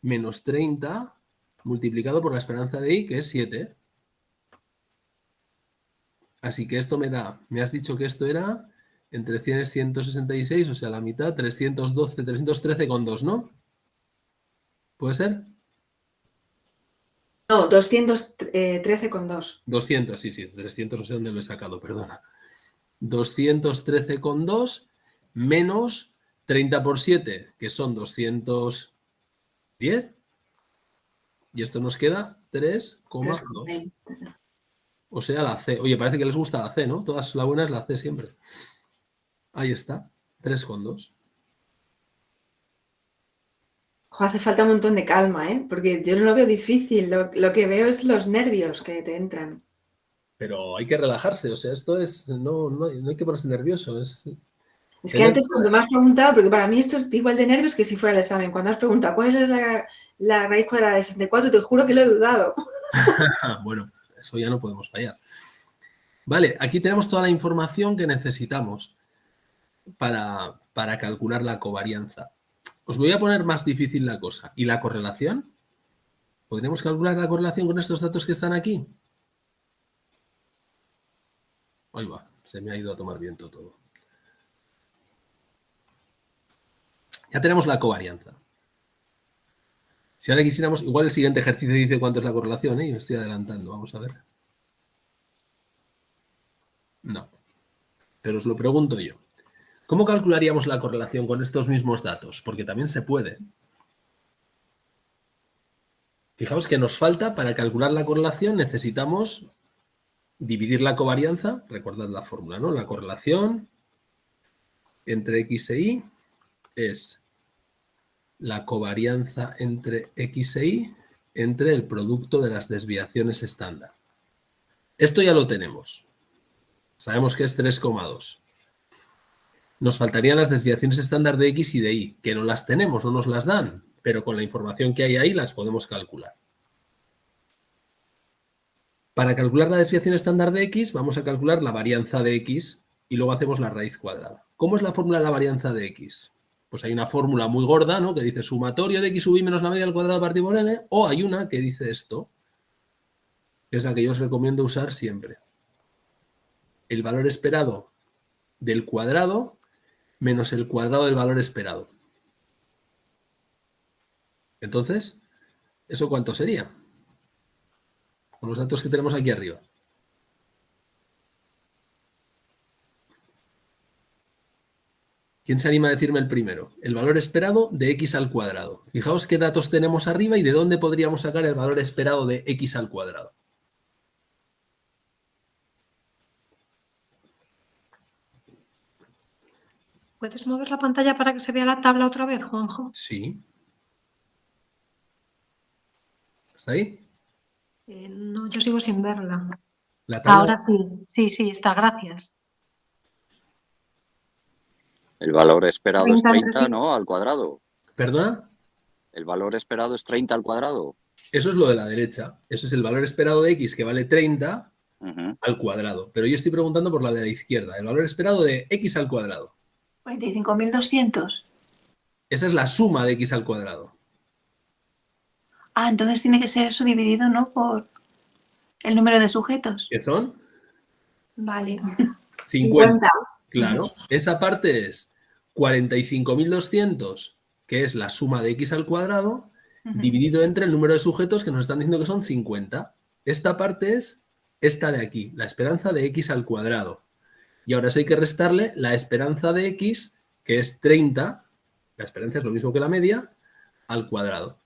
Menos 30 multiplicado por la esperanza de Y, que es 7. Así que esto me da, me has dicho que esto era entre 100 es 166, o sea, la mitad, 312, 313,2, ¿no? ¿Puede ser? No, 213,2. 200, sí, 300, no sé dónde lo he sacado, perdona. 213,2 menos 30 por 7, que son 210. Y esto nos queda 3,2. O sea, la C. Oye, parece que les gusta la C, ¿no? Todas la buena es la C siempre. Ahí está, 3,2. Jo, hace falta un montón de calma, ¿eh? Porque yo no lo veo difícil, lo que veo es los nervios que te entran. Pero hay que relajarse, o sea, esto es, no hay que ponerse nervioso. Es que antes cuando me has preguntado, porque para mí esto es igual de nervios que si fuera el examen, cuando has preguntado cuál es la raíz cuadrada de 64, te juro que lo he dudado. Bueno, eso ya no podemos fallar. Vale, aquí tenemos toda la información que necesitamos para calcular la covarianza. Os voy a poner más difícil la cosa. ¿Y la correlación? ¿Podríamos calcular la correlación con estos datos que están aquí? Ahí va, se me ha ido a tomar viento todo. Ya tenemos la covarianza. Si ahora quisiéramos, igual el siguiente ejercicio dice cuánto es la correlación, ¿eh? Y me estoy adelantando, vamos a ver. No, pero os lo pregunto yo. ¿Cómo calcularíamos la correlación con estos mismos datos? Porque también se puede. Fijaos que nos falta, para calcular la correlación, necesitamos dividir la covarianza, recordad la fórmula, ¿no? La correlación entre X e Y es la covarianza entre X e Y entre el producto de las desviaciones estándar. Esto ya lo tenemos. Sabemos que es 3,2. Nos faltarían las desviaciones estándar de X y de Y, que no las tenemos, no nos las dan, pero con la información que hay ahí las podemos calcular. Para calcular la desviación estándar de X, vamos a calcular la varianza de X y luego hacemos la raíz cuadrada. ¿Cómo es la fórmula de la varianza de X? Pues hay una fórmula muy gorda, ¿no?, que dice sumatorio de X sub Y menos la media al cuadrado partido por N, o hay una que dice esto, que es la que yo os recomiendo usar siempre. El valor esperado del cuadrado menos el cuadrado del valor esperado. Entonces, ¿eso cuánto sería? Con los datos que tenemos aquí arriba. ¿Quién se anima a decirme el primero? El valor esperado de X al cuadrado. Fijaos qué datos tenemos arriba y de dónde podríamos sacar el valor esperado de X al cuadrado. ¿Puedes mover la pantalla para que se vea la tabla otra vez, Juanjo? Sí. ¿Está ahí? No, yo sigo sin verla. La tabla. Ahora sí, está, gracias. El valor esperado es 30, 30, ¿no? Al cuadrado. ¿Perdona? El valor esperado es 30 al cuadrado. Eso es lo de la derecha. Eso es el valor esperado de X, que vale 30 al cuadrado. Pero yo estoy preguntando por la de la izquierda. El valor esperado de X al cuadrado. 45.200. Esa es la suma de X al cuadrado. Ah, entonces tiene que ser eso dividido, ¿no?, por el número de sujetos. ¿Qué son? Vale. 50. Claro. Esa parte es 45.200, que es la suma de X al cuadrado, dividido entre el número de sujetos que nos están diciendo que son 50. Esta parte es esta de aquí, la esperanza de X al cuadrado. Y ahora eso hay que restarle la esperanza de X, que es 30, la esperanza es lo mismo que la media, al cuadrado.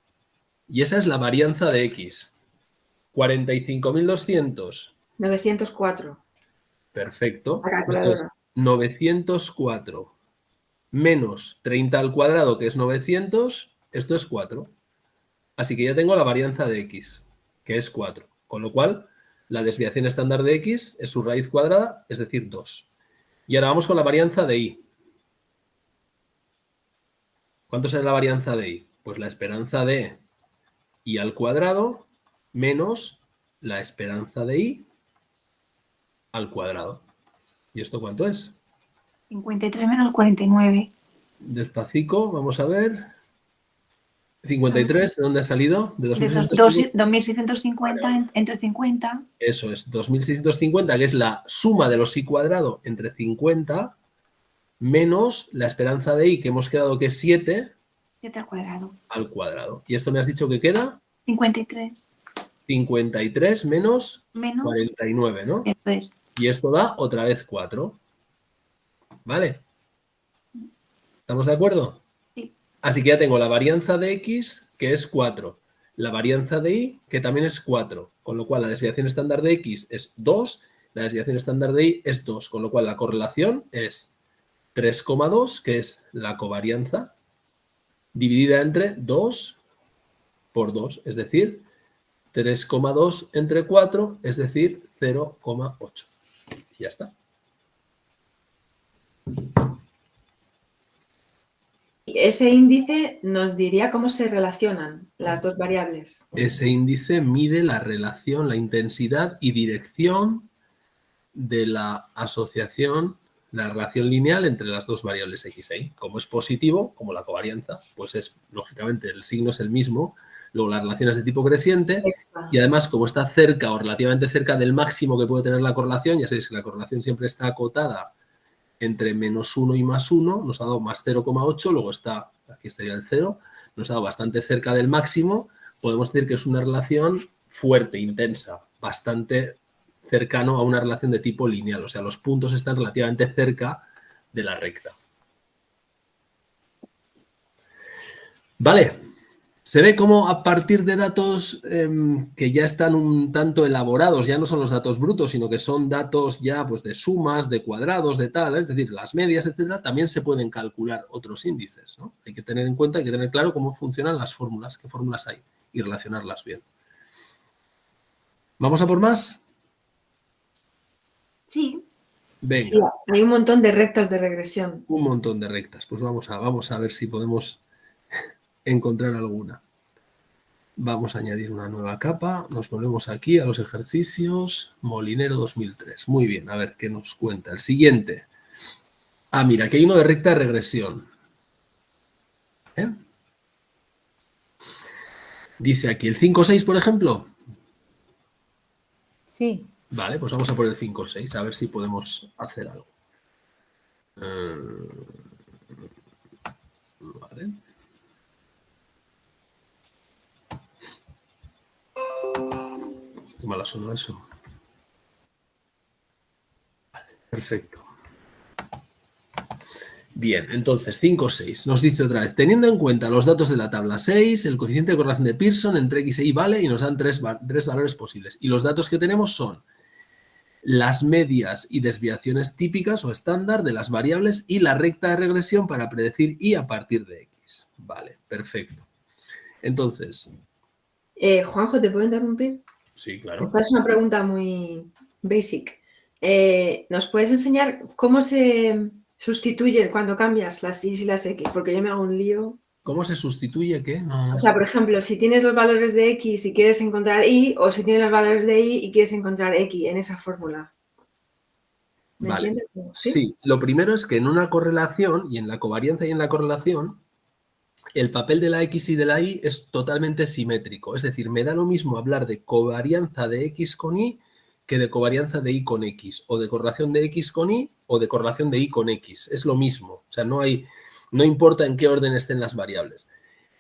Y esa es la varianza de X. 45.200. 904. Perfecto. La Esto es calculadora. 904 menos 30 al cuadrado, que es 900, esto es 4. Así que ya tengo la varianza de X, que es 4. Con lo cual, la desviación estándar de X es su raíz cuadrada, es decir, 2. Y ahora vamos con la varianza de Y. ¿Cuánto será la varianza de Y? Pues la esperanza de Y al cuadrado menos la esperanza de Y al cuadrado. ¿Y esto cuánto es? 53 menos 49. Despacito, vamos a ver. 53, ¿de dónde ha salido? De De 2.650 entre 50. Eso es, 2.650, que es la suma de los Y cuadrado entre 50, menos la esperanza de Y, que hemos quedado que es 7, 7 al cuadrado. al cuadrado. ¿Y esto me has dicho que queda? 53. 53 menos 49, ¿no? Eso es. Y esto da otra vez 4. ¿Vale? ¿Estamos de acuerdo? Sí. Así que ya tengo la varianza de X, que es 4. La varianza de Y, que también es 4. Con lo cual la desviación estándar de X es 2. La desviación estándar de Y es 2. Con lo cual la correlación es 3,2, que es la covarianza dividida entre 2 por 2, es decir, 3,2 entre 4, es decir, 0,8. Y ya está. Ese índice nos diría cómo se relacionan las dos variables. Ese índice mide la relación, la intensidad y dirección de la asociación, la relación lineal entre las dos variables X e Y. Como es positivo, como la covarianza, pues es, lógicamente, el signo es el mismo, luego la relación es de tipo creciente y además como está cerca o relativamente cerca del máximo que puede tener la correlación, ya sabéis que la correlación siempre está acotada entre -1 y +1, nos ha dado más 0,8, luego está, aquí estaría el 0, nos ha dado bastante cerca del máximo, podemos decir que es una relación fuerte, intensa, bastante cercano a una relación de tipo lineal, o sea, los puntos están relativamente cerca de la recta. Vale, se ve cómo a partir de datos que ya están un tanto elaborados, ya no son los datos brutos, sino que son datos ya pues, de sumas, de cuadrados, de tal, es decir, las medias, etcétera, también se pueden calcular otros índices, ¿no? Hay que tener en cuenta, hay que tener claro cómo funcionan las fórmulas, qué fórmulas hay y relacionarlas bien. ¿Vamos a por más? Sí. Venga. Sí, hay un montón de rectas de regresión. Un montón de rectas. Pues vamos a ver si podemos encontrar alguna. Vamos a añadir una nueva capa. Nos volvemos aquí a los ejercicios. Molinero 2003. Muy bien, a ver qué nos cuenta. El siguiente. Ah, mira, aquí hay uno de recta de regresión. ¿Eh? Dice aquí el 5,6, por ejemplo. Sí. Vale, pues vamos a por el 5,6, a ver si podemos hacer algo. Vale. Qué mala suena eso. Vale, perfecto. Bien, entonces 5,6 nos dice otra vez, teniendo en cuenta los datos de la tabla 6, el coeficiente de correlación de Pearson entre X e Y vale y nos dan tres valores posibles. Y los datos que tenemos son las medias y desviaciones típicas o estándar de las variables y la recta de regresión para predecir Y a partir de X. Vale, perfecto. Entonces... Juanjo, ¿te puedo interrumpir? Sí, claro. Esta es una pregunta muy basic. ¿Nos puedes enseñar cómo se sustituyen cuando cambias las Y y las X? Porque yo me hago un lío. ¿Cómo se sustituye qué? No. O sea, por ejemplo, si tienes los valores de X y quieres encontrar Y, o si tienes los valores de Y y quieres encontrar X en esa fórmula. ¿Me entiendes? Sí, lo primero es que en una correlación, y en la covarianza y en la correlación, el papel de la X y de la Y es totalmente simétrico. Es decir, me da lo mismo hablar de covarianza de X con Y que de covarianza de Y con X, o de correlación de X con Y, o de correlación de Y con X. Es lo mismo. O sea, no importa en qué orden estén las variables.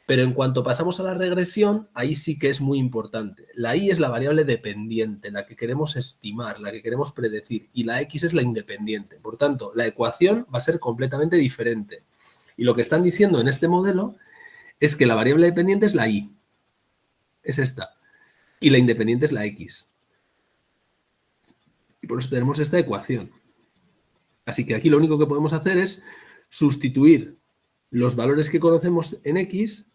Pero en cuanto pasamos a la regresión, ahí sí que es muy importante. La Y es la variable dependiente, la que queremos estimar, la que queremos predecir, y la X es la independiente. Por tanto, la ecuación va a ser completamente diferente. Y lo que están diciendo en este modelo es que la variable dependiente es la Y. Es esta. Y la independiente es la X. Y por eso tenemos esta ecuación. Así que aquí lo único que podemos hacer es sustituir los valores que conocemos en X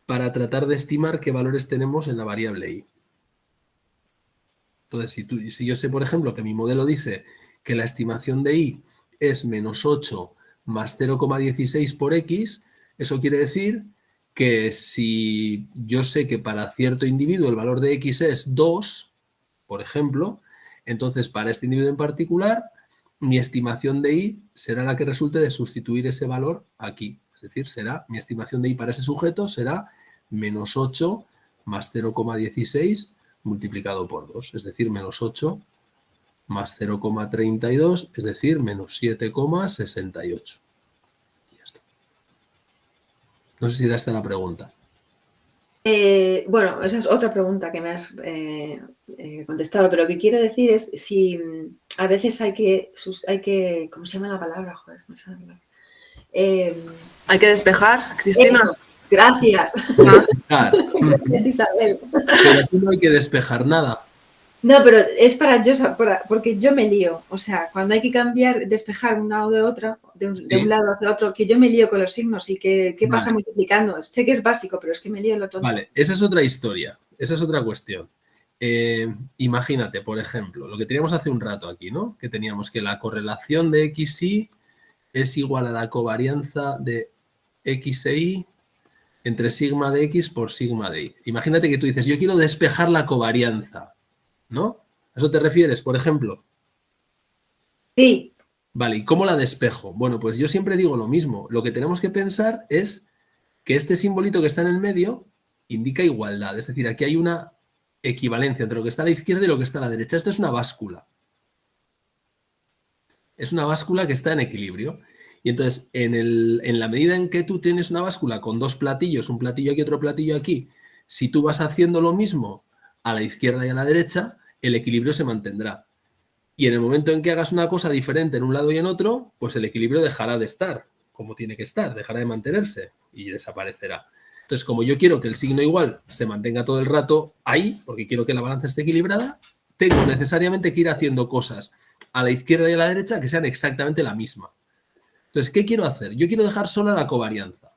para tratar de estimar qué valores tenemos en la variable Y. Entonces, si yo sé, por ejemplo, que mi modelo dice que la estimación de Y es -8 más 0,16 por X, eso quiere decir que si yo sé que para cierto individuo el valor de X es 2, por ejemplo, entonces para este individuo en particular, mi estimación de Y será la que resulte de sustituir ese valor aquí. Es decir, mi estimación de Y para ese sujeto será -8 más 0,16 multiplicado por 2, es decir, -8 más 0,32, es decir, -7,68. No sé si era esta la pregunta. Bueno, esa es otra pregunta que me has contestado, pero lo que quiero decir es si a veces hay que ¿cómo se llama la palabra? Joder, no sé la palabra. Hay que despejar, Cristina. Eso, gracias. Despejar. Es Isabel. Pero aquí no hay que despejar nada. No, pero es porque yo me lío. O sea, cuando hay que cambiar, despejar un lado de otra, de un lado hacia otro, que yo me lío con los signos y qué pasa Vale. multiplicando. Sé que es básico, pero es que me lío en lo tonto. Vale, esa es otra historia, esa es otra cuestión. Imagínate, por ejemplo, lo que teníamos hace un rato aquí, ¿no? Que teníamos que la correlación de X y Y es igual a la covarianza de X e Y entre sigma de X por sigma de Y. Imagínate que tú dices, yo quiero despejar la covarianza, ¿no? ¿A eso te refieres, por ejemplo? Sí. Vale, ¿y cómo la despejo? Bueno, pues yo siempre digo lo mismo. Lo que tenemos que pensar es que este simbolito que está en el medio indica igualdad. Es decir, aquí hay una equivalencia entre lo que está a la izquierda y lo que está a la derecha. Esto es una báscula. Es una báscula que está en equilibrio. Y entonces, en la medida en que tú tienes una báscula con dos platillos, un platillo aquí, otro platillo aquí, si tú vas haciendo lo mismo a la izquierda y a la derecha, el equilibrio se mantendrá. Y en el momento en que hagas una cosa diferente en un lado y en otro, pues el equilibrio dejará de estar como tiene que estar, dejará de mantenerse y desaparecerá. Entonces, como yo quiero que el signo igual se mantenga todo el rato ahí, porque quiero que la balanza esté equilibrada, tengo necesariamente que ir haciendo cosas a la izquierda y a la derecha que sean exactamente la misma. Entonces, ¿qué quiero hacer? Yo quiero dejar sola la covarianza.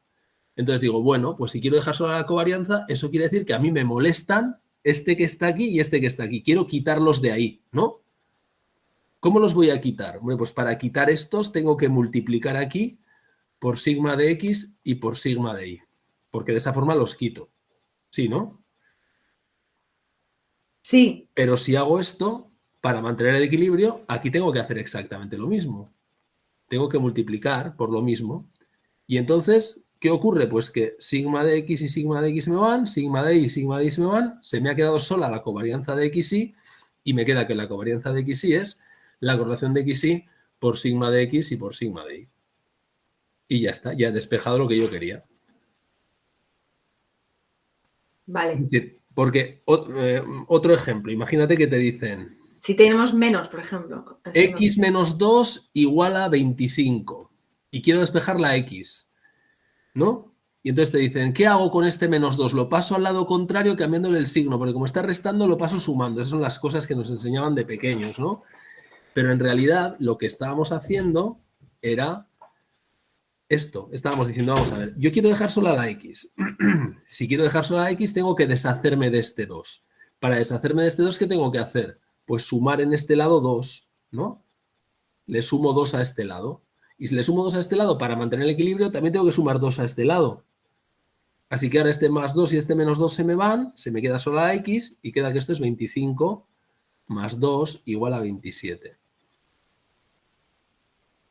Entonces digo, bueno, pues si quiero dejar sola la covarianza, eso quiere decir que a mí me molestan este que está aquí y este que está aquí. Quiero quitarlos de ahí, ¿no? ¿Cómo los voy a quitar? Bueno, pues para quitar estos tengo que multiplicar aquí por sigma de X y por sigma de Y, porque de esa forma los quito. ¿Sí, no? Sí. Pero si hago esto, para mantener el equilibrio, aquí tengo que hacer exactamente lo mismo. Tengo que multiplicar por lo mismo. Y entonces, ¿qué ocurre? Pues que sigma de X y sigma de X me van, sigma de Y y sigma de Y se me van, se me ha quedado sola la covarianza de XY y me queda que la covarianza de XY es la correlación de XY por sigma de X y por sigma de Y. Y ya está, ya he despejado lo que yo quería. Vale. Porque otro ejemplo, imagínate que te dicen... Si tenemos menos, por ejemplo. X menos 2 igual a 25. Y quiero despejar la X, ¿no? Y entonces te dicen, ¿qué hago con este menos 2? Lo paso al lado contrario cambiándole el signo, porque como está restando lo paso sumando. Esas son las cosas que nos enseñaban de pequeños, ¿no? Pero en realidad lo que estábamos haciendo era... Esto, estábamos diciendo, vamos a ver, yo quiero dejar sola la X. Si quiero dejar sola la X, tengo que deshacerme de este 2. Para deshacerme de este 2, ¿qué tengo que hacer? Pues sumar en este lado 2, ¿no? Le sumo 2 a este lado. Y si le sumo 2 a este lado para mantener el equilibrio, también tengo que sumar 2 a este lado. Así que ahora este más 2 y este menos 2 se me van, se me queda sola la X y queda que esto es 25 más 2 igual a 27.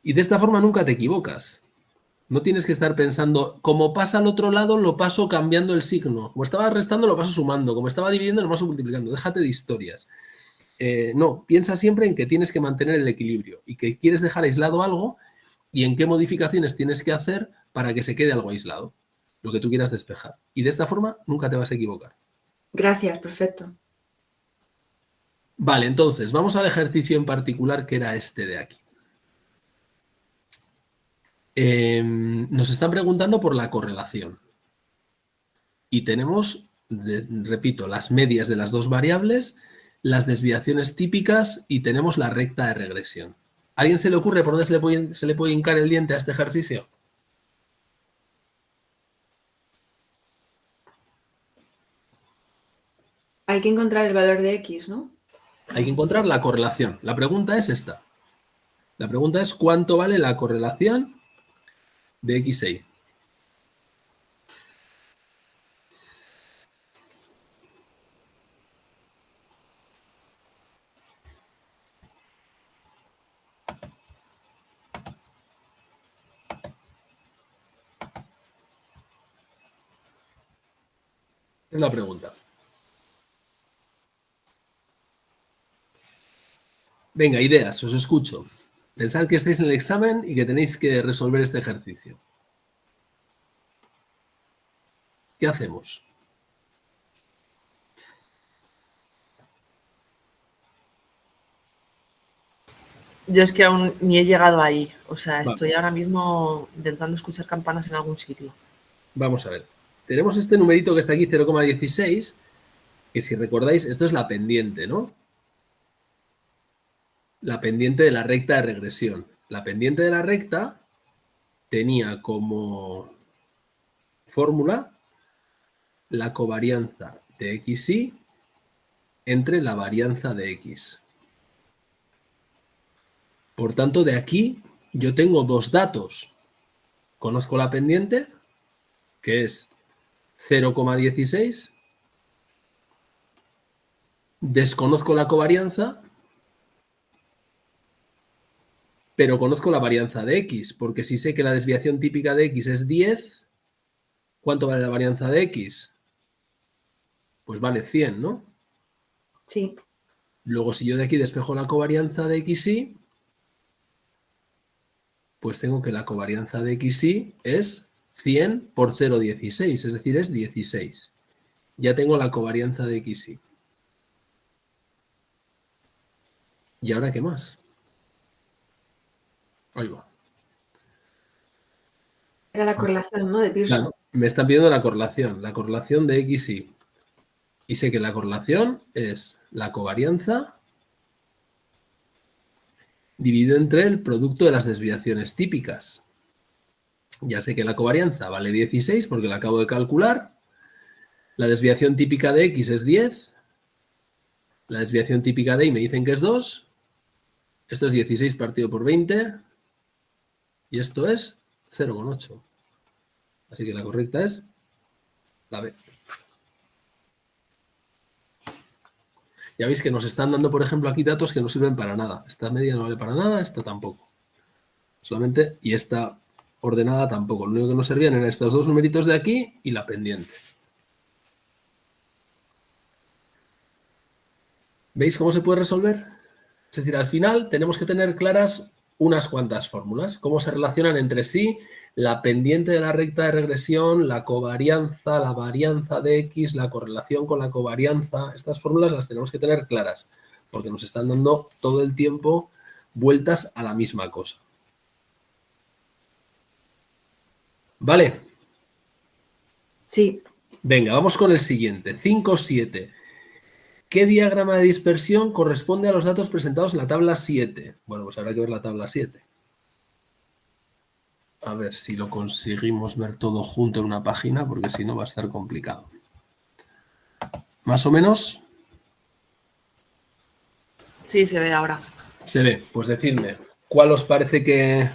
Y de esta forma nunca te equivocas. No tienes que estar pensando, como pasa al otro lado, lo paso cambiando el signo. Como estaba restando, lo paso sumando. Como estaba dividiendo, lo paso multiplicando. Déjate de historias. No, piensa siempre en que tienes que mantener el equilibrio y que quieres dejar aislado algo y en qué modificaciones tienes que hacer para que se quede algo aislado, lo que tú quieras despejar. Y de esta forma nunca te vas a equivocar. Gracias, perfecto. Vale, entonces, vamos al ejercicio en particular que era este de aquí. Nos están preguntando por la correlación. Y tenemos, repito, las medias de las dos variables, las desviaciones típicas y tenemos la recta de regresión. ¿A alguien se le ocurre por dónde se le puede hincar el diente a este ejercicio? Hay que encontrar el valor de X, ¿no? Hay que encontrar la correlación. La pregunta es esta. La pregunta es ¿cuánto vale la correlación de X e Y? Es la pregunta. Venga, ideas, os escucho. Pensad que estáis en el examen y que tenéis que resolver este ejercicio. ¿Qué hacemos? Yo es que aún ni he llegado ahí. O sea, Vale. estoy ahora mismo intentando escuchar campanas en algún sitio. Vamos a ver. Tenemos este numerito que está aquí, 0,16, que si recordáis, esto es la pendiente, ¿no? la pendiente de la recta de regresión. La pendiente de la recta tenía como fórmula la covarianza de xy entre la varianza de x. Por tanto, de aquí yo tengo dos datos. Conozco la pendiente, que es 0,16. Desconozco la covarianza, pero conozco la varianza de x, porque si sé que la desviación típica de x es 10, ¿cuánto vale la varianza de x? Pues vale 100, ¿no? Sí. Luego, si yo de aquí despejo la covarianza de xy, pues tengo que la covarianza de xy es 100 por 0,16, es decir, es 16. Ya tengo la covarianza de xy. ¿Y ahora qué más? Ahí va. Era la correlación, ¿no? De Pearson. Claro, me están pidiendo la correlación de xy. Y sé que la correlación es la covarianza dividido entre el producto de las desviaciones típicas. Ya sé que la covarianza vale 16 porque la acabo de calcular. La desviación típica de x es 10. La desviación típica de y me dicen que es 2. Esto es 16 partido por 20. Y esto es 0,8. Así que la correcta es la B. Ya veis que nos están dando, por ejemplo, aquí datos que no sirven para nada. Esta media no vale para nada, esta tampoco. Solamente, y esta ordenada tampoco. Lo único que nos servían eran estos dos numeritos de aquí y la pendiente. ¿Veis cómo se puede resolver? Es decir, al final tenemos que tener claras unas cuantas fórmulas. Cómo se relacionan entre sí la pendiente de la recta de regresión, la covarianza, la varianza de x, la correlación con la covarianza. Estas fórmulas las tenemos que tener claras porque nos están dando todo el tiempo vueltas a la misma cosa. ¿Vale? Sí. Venga, vamos con el siguiente. 5.7. ¿Qué diagrama de dispersión corresponde a los datos presentados en la tabla 7? Bueno, pues habrá que ver la tabla 7. A ver si lo conseguimos ver todo junto en una página, porque si no va a estar complicado. ¿Más o menos? Sí, se ve ahora. Se ve. Pues decidme, ¿cuál os parece que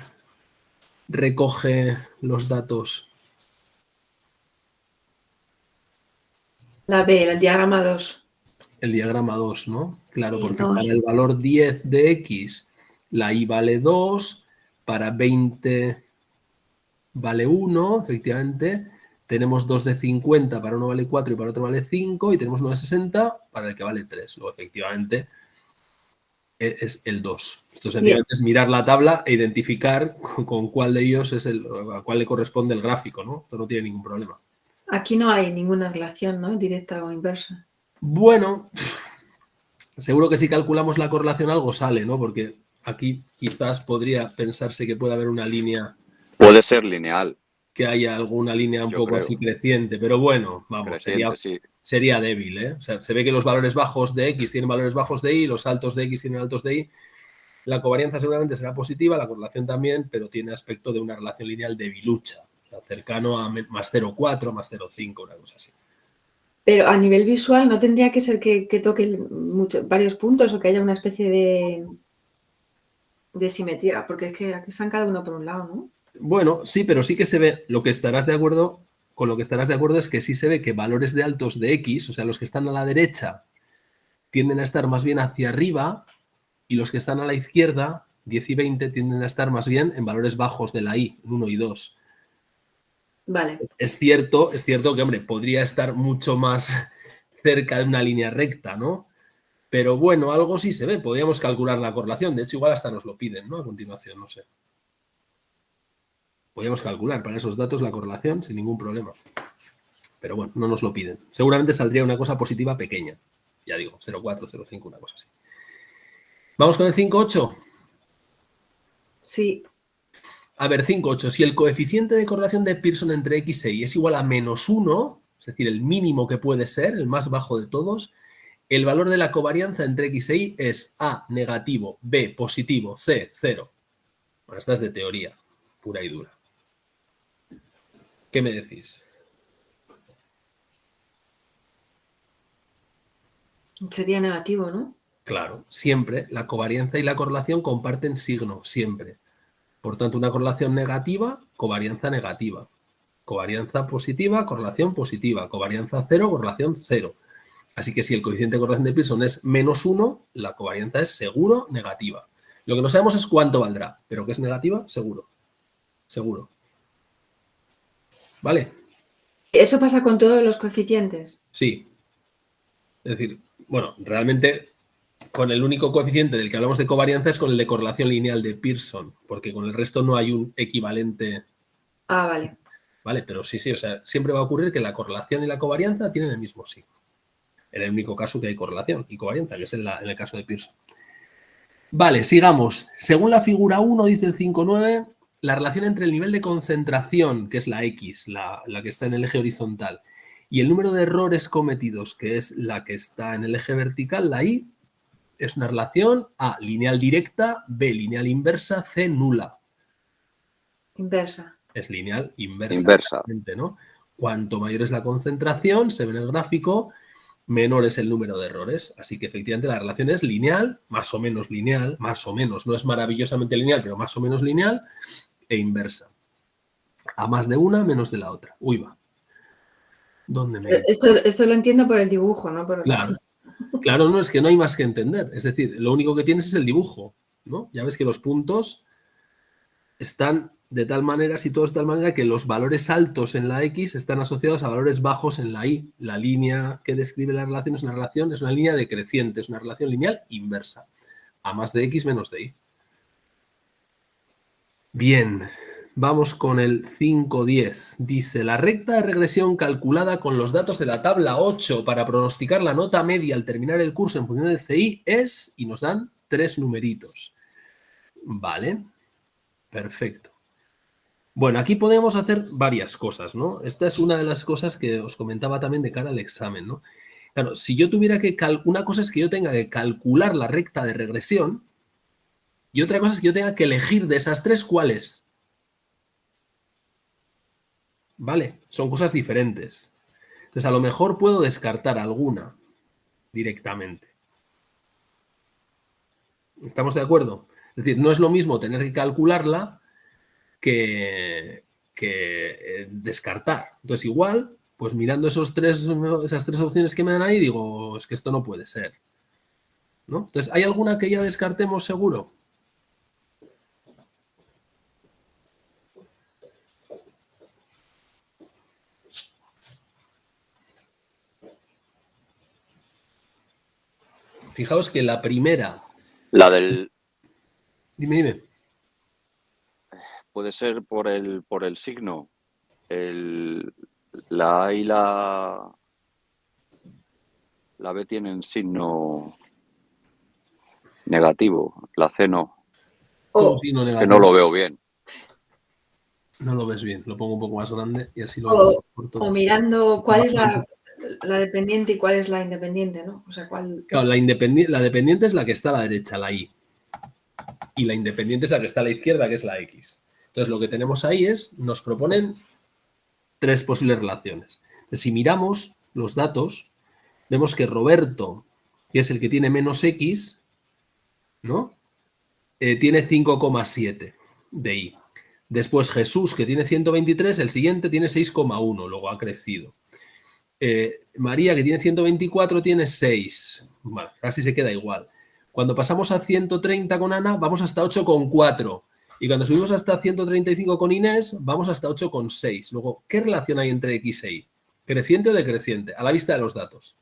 recoge los datos? La B, el diagrama 2. El diagrama 2, ¿no? Claro, Sí, porque 2. para el valor 10 de x, la y vale 2, para 20 vale 1, efectivamente. Tenemos 2 de 50, para uno vale 4 y para otro vale 5, y tenemos 1 de 60 para el que vale 3. Luego, efectivamente, es el 2. Esto sencillamente es mirar la tabla e identificar con cuál de ellos es a cuál le corresponde el gráfico, ¿no? Esto no tiene ningún problema. Aquí no hay ninguna relación, ¿no? Directa o inversa. Bueno, seguro que si calculamos la correlación algo sale, ¿no? Porque aquí quizás podría pensarse que puede haber una línea, Puede ser lineal. que haya alguna línea un Yo poco creo. así creciente, pero bueno, vamos, Creciente, sí. sería débil, ¿eh? O sea, se ve que los valores bajos de X tienen valores bajos de Y, los altos de X tienen altos de Y. La covarianza seguramente será positiva, la correlación también, pero tiene aspecto de una relación lineal debilucha, o sea, cercano a más 0,4, más 0,5, una cosa así. Pero a nivel visual no tendría que ser que toque varios puntos o que haya una especie de simetría, porque es que aquí están cada uno por un lado, ¿no? Bueno, sí, pero sí que se ve, lo que estarás de acuerdo, con lo que estarás de acuerdo es que sí se ve que valores de altos de X, o sea, los que están a la derecha, tienden a estar más bien hacia arriba y los que están a la izquierda, 10 y 20, tienden a estar más bien en valores bajos de la Y, en 1 y 2. Vale. Es cierto que, hombre, podría estar mucho más cerca de una línea recta, ¿no? Pero bueno, algo sí se ve, podríamos calcular la correlación, de hecho igual hasta nos lo piden, ¿no? A continuación, no sé. Podríamos calcular para esos datos la correlación sin ningún problema. Pero bueno, no nos lo piden. Seguramente saldría una cosa positiva pequeña. Ya digo, 0,4, 0,5, una cosa así. ¿Vamos con el 5,8? Sí. A ver, 5,8. Si el coeficiente de correlación de Pearson entre X e Y es igual a -1, es decir, el mínimo que puede ser, el más bajo de todos, El valor de la covarianza entre X e Y es A negativo, B positivo, C 0. Bueno, esta es de teoría, pura y dura. ¿Qué me decís? Sería negativo, ¿no? Claro, siempre la covarianza y la correlación comparten signo, siempre. Por tanto, una correlación negativa, covarianza negativa. Covarianza positiva, correlación positiva. Covarianza 0, correlación 0. Así que si el coeficiente de correlación de Pearson es -1, la covarianza es seguro negativa. Lo que no sabemos es cuánto valdrá, pero que es negativa, seguro. Seguro. ¿Vale? ¿Eso pasa con todos los coeficientes? Sí. Es decir, bueno, realmente con el único coeficiente del que hablamos de covarianza es con el de correlación lineal de Pearson, porque con el resto no hay un equivalente. Ah, vale. Vale, pero sí, o sea, siempre va a ocurrir que la correlación y la covarianza tienen el mismo signo. En el único caso que hay correlación y covarianza, que es en el caso de Pearson. Vale, sigamos. Según la figura 1, dice el 5.9, la relación entre el nivel de concentración, que es la X, la que está en el eje horizontal, y el número de errores cometidos, que es la que está en el eje vertical, la Y, es una relación A, lineal directa, B, lineal inversa, C, nula. Inversa. Es lineal inversa. Inversa. ¿No? Cuanto mayor es la concentración, se ve en el gráfico, menor es el número de errores. Así que efectivamente la relación es lineal, más o menos, no es maravillosamente lineal, pero más o menos lineal, e inversa. A más de una, menos de la otra. Uy, va. ¿Dónde me he ido? Esto lo entiendo por el dibujo, ¿no? Por Claro, no, es que no hay más que entender. Es decir, lo único que tienes es el dibujo, ¿no? Ya ves que los puntos están de tal manera, situados de tal manera que los valores altos en la X están asociados a valores bajos en la Y. La línea que describe la relación, es una línea decreciente, es una relación lineal inversa. A más de X menos de Y. Bien, vamos con el 5.10. Dice, la recta de regresión calculada con los datos de la tabla 8 para pronosticar la nota media al terminar el curso en función del CI es, y nos dan 3 numeritos. Vale, perfecto. Bueno, aquí podemos hacer varias cosas, ¿no? Esta es una de las cosas que os comentaba también de cara al examen, ¿no? Claro, si yo tuviera que una cosa es que yo tenga que calcular la recta de regresión y otra cosa es que yo tenga que elegir de esas 3 cuáles. ¿Vale? Son cosas diferentes. Entonces, a lo mejor puedo descartar alguna directamente. ¿Estamos de acuerdo? Es decir, no es lo mismo tener que calcularla que descartar. Entonces, igual, pues mirando esas tres opciones que me dan ahí, digo, es que esto no puede ser. ¿No? Entonces, ¿hay alguna que ya descartemos seguro? Fijaos que la primera... La del... Dime. Puede ser por el signo. La A y la B tienen signo negativo. La C no. ¿Cómo signo negativo? Que no lo veo bien. No lo ves bien. Lo pongo un poco más grande y así lo veo por todas. O mirando cuál es la dependiente y cuál es la independiente, ¿no? O sea, cuál... Claro, la dependiente es la que está a la derecha, la Y. Y la independiente es la que está a la izquierda, que es la X. Entonces, lo que tenemos ahí es, nos proponen 3 posibles relaciones. Entonces, si miramos los datos, vemos que Roberto, que es el que tiene menos X, ¿no? Tiene 5,7 de Y. Después Jesús, que tiene 123, el siguiente tiene 6,1, luego ha crecido. María, que tiene 124, tiene 6. Bueno, casi se queda igual. Cuando pasamos a 130 con Ana, vamos hasta 8,4. Y cuando subimos hasta 135 con Inés, vamos hasta 8,6. Luego, ¿qué relación hay entre X e Y? ¿Creciente o decreciente? A la vista de los datos.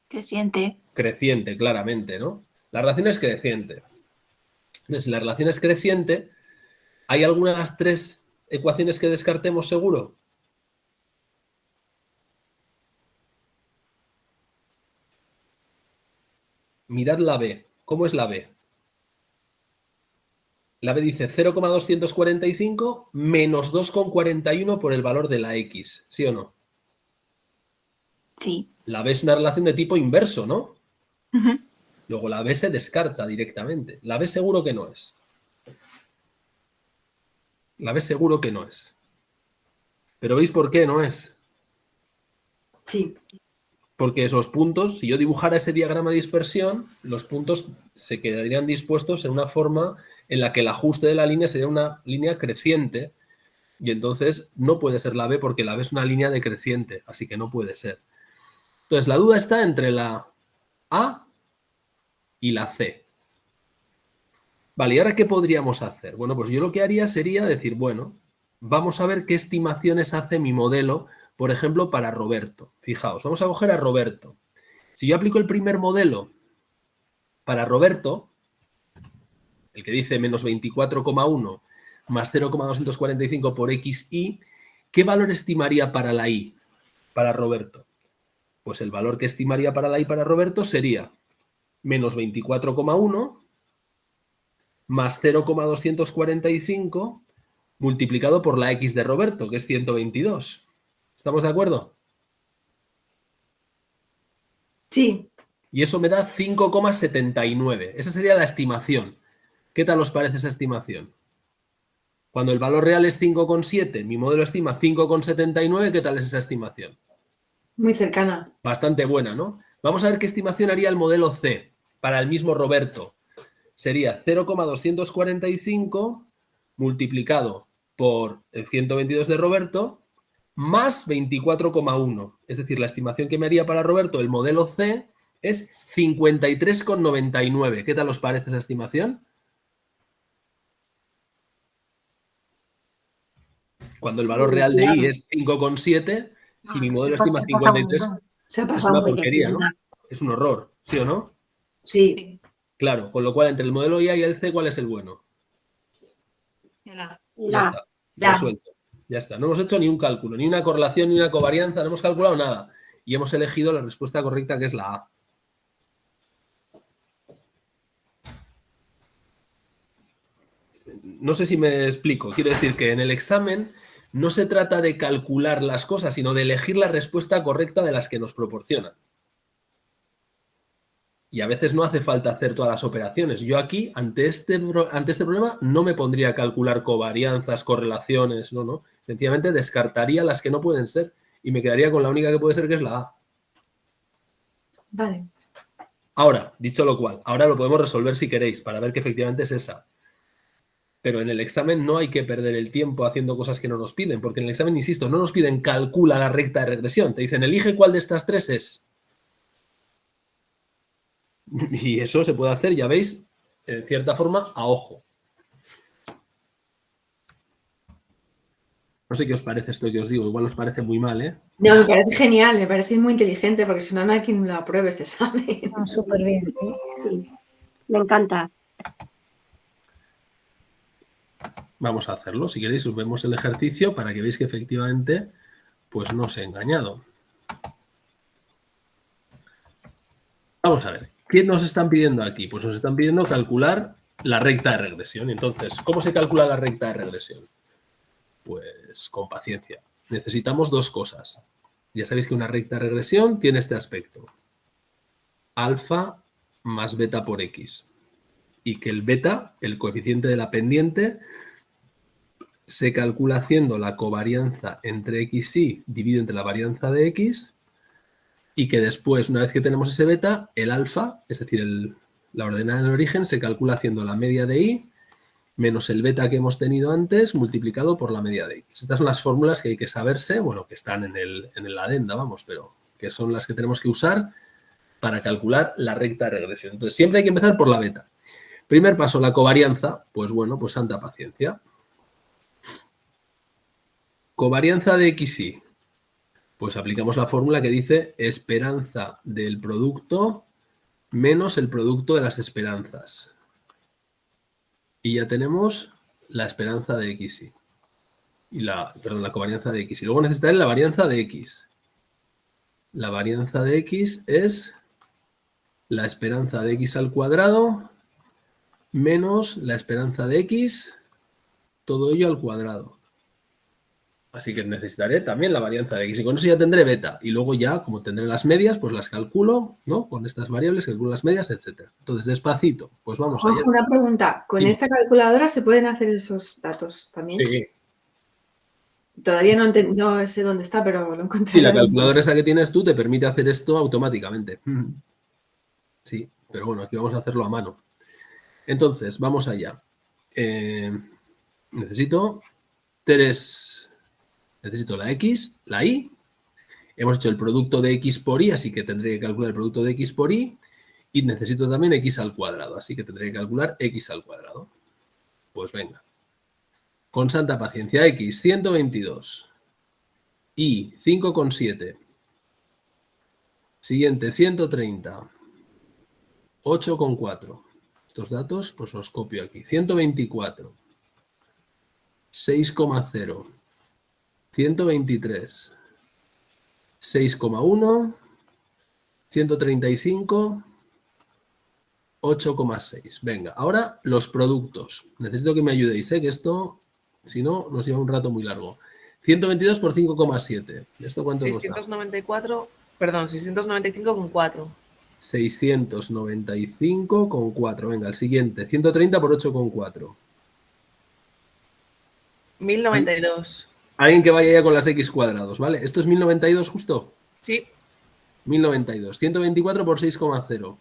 Creciente. Creciente, claramente, ¿no? La relación es creciente. Entonces, si la relación es creciente, ¿hay alguna de las 3 ecuaciones que descartemos seguro? Mirad la B. ¿Cómo es la B? La B dice 0,245 menos 2,41 por el valor de la X. ¿Sí o no? Sí. La B es una relación de tipo inverso, ¿no? Ujú. Luego la B se descarta directamente. La B seguro que no es. La B seguro que no es. Pero ¿veis por qué no es? Sí, Porque esos puntos, si yo dibujara ese diagrama de dispersión, los puntos se quedarían dispuestos en una forma en la que el ajuste de la línea sería una línea creciente y entonces no puede ser la B porque la B es una línea decreciente, así que no puede ser. Entonces la duda está entre la A y la C. Vale, ¿y ahora qué podríamos hacer? Bueno, pues yo lo que haría sería decir, bueno, vamos a ver qué estimaciones hace mi modelo, por ejemplo, para Roberto. Fijaos, vamos a coger a Roberto. Si yo aplico el primer modelo para Roberto, el que dice menos 24,1 más 0,245 por xy, ¿qué valor estimaría para la y, para Roberto? Pues el valor que estimaría para la y para Roberto sería menos 24,1 más 0,245 multiplicado por la x de Roberto, que es 122. ¿Estamos de acuerdo? sí, Y eso me da 5,79. Esa sería la estimación. ¿Qué tal os parece esa estimación? Cuando el valor real es 5,7, mi modelo estima 5,79, ¿qué tal es esa estimación? muy cercana. Bastante buena, ¿no? Vamos a ver qué estimación haría el modelo C para el mismo Roberto. Sería 0,245 multiplicado por el 122 de Roberto más 24,1. Es decir, la estimación que me haría para Roberto el modelo C es 53,99. ¿Qué tal os parece esa estimación? Cuando el valor real de I es 5,7, si mi modelo estima 53, Se ha es pasado una muy porquería, ¿no? bien. Es un horror, ¿sí o no? Sí, Sí, Claro, con lo cual entre el modelo IA y el C, ¿cuál es el bueno? el A. Ya está, resuelto. Ya está. No hemos hecho ni un cálculo, ni una correlación, ni una covarianza, no hemos calculado nada. Y hemos elegido la respuesta correcta, que es la A. No sé si me explico. Quiero decir que en el examen no se trata de calcular las cosas, sino de elegir la respuesta correcta de las que nos proporcionan. Y a veces no hace falta hacer todas las operaciones. Yo aquí, ante este problema, no me pondría a calcular covarianzas, correlaciones, no. Sencillamente descartaría las que no pueden ser y me quedaría con la única que puede ser, que es la A. vale. Ahora, dicho lo cual, ahora lo podemos resolver si queréis, para ver que efectivamente es esa. Pero en el examen no hay que perder el tiempo haciendo cosas que no nos piden, porque en el examen, insisto, no nos piden calcula la recta de regresión. Te dicen, elige cuál de estas tres es. Y eso se puede hacer, ya veis, en cierta forma, a ojo. No sé qué os parece esto que os digo, igual os parece muy mal, ¿eh? No, me parece genial, me parece muy inteligente, porque si no, no hay quien lo apruebe este examen. Ah, súper bien, sí. Me encanta. Vamos a hacerlo. Si queréis, os vemos el ejercicio para que veáis que efectivamente pues no os he engañado. Vamos a ver. ¿Qué nos están pidiendo aquí? Pues nos están pidiendo calcular la recta de regresión. Entonces, ¿cómo se calcula la recta de regresión? Pues con paciencia. Necesitamos dos cosas. Ya sabéis que una recta de regresión tiene este aspecto. Alfa más beta por x. Y que el beta, el coeficiente de la pendiente, se calcula haciendo la covarianza entre x y dividido entre la varianza de x, y que después, una vez que tenemos ese beta, el alfa, es decir, la ordenada en el origen, se calcula haciendo la media de y menos el beta que hemos tenido antes multiplicado por la media de x. Estas son las fórmulas que hay que saberse, bueno, que están en la adenda, vamos, pero que son las que tenemos que usar para calcular la recta de regresión. Entonces, siempre hay que empezar por la beta. Primer paso, la covarianza. Pues bueno, pues santa paciencia. Covarianza de xy. Pues aplicamos la fórmula que dice esperanza del producto menos el producto de las esperanzas. Y ya tenemos la esperanza de xy. La covarianza de x. Y luego necesitaré la varianza de x. La varianza de x es la esperanza de x al cuadrado menos la esperanza de x, todo ello al cuadrado. Así que necesitaré también la varianza de x. Y con eso ya tendré beta. Y luego ya, como tendré las medias, pues las calculo, ¿no? Con estas variables, calculo las medias, etcétera. Entonces, despacito, pues vamos allá. Juanjo, una pregunta. ¿Con Dime. esta calculadora se pueden hacer esos datos también? Sí. Todavía no sé dónde está, pero lo encontré. Sí, la calculadora esa que tienes tú te permite hacer esto automáticamente. Sí, pero bueno, aquí vamos a hacerlo a mano. Entonces, vamos allá. Necesito la X, la Y. Hemos hecho el producto de X por Y, así que tendré que calcular el producto de X por Y. Y necesito también X al cuadrado, así que tendré que calcular X al cuadrado. Pues venga. Con santa paciencia, X, 122. Y, 5,7. Siguiente, 130. 8,4. Estos datos, pues los copio aquí. 124. 6,0. 123. 6,1. 135. 8,6. Venga, ahora los productos. Necesito que me ayudéis, que esto, si no, nos lleva un rato muy largo. 122 por 5,7. ¿Esto cuánto nos da? 694, perdón, 695,4. 695,4. Venga, el siguiente. 130 por 8,4. 1092. Alguien que vaya ya con las X cuadrados, ¿vale? ¿Esto es 1092 justo? Sí. 1092. 124 por 6,0.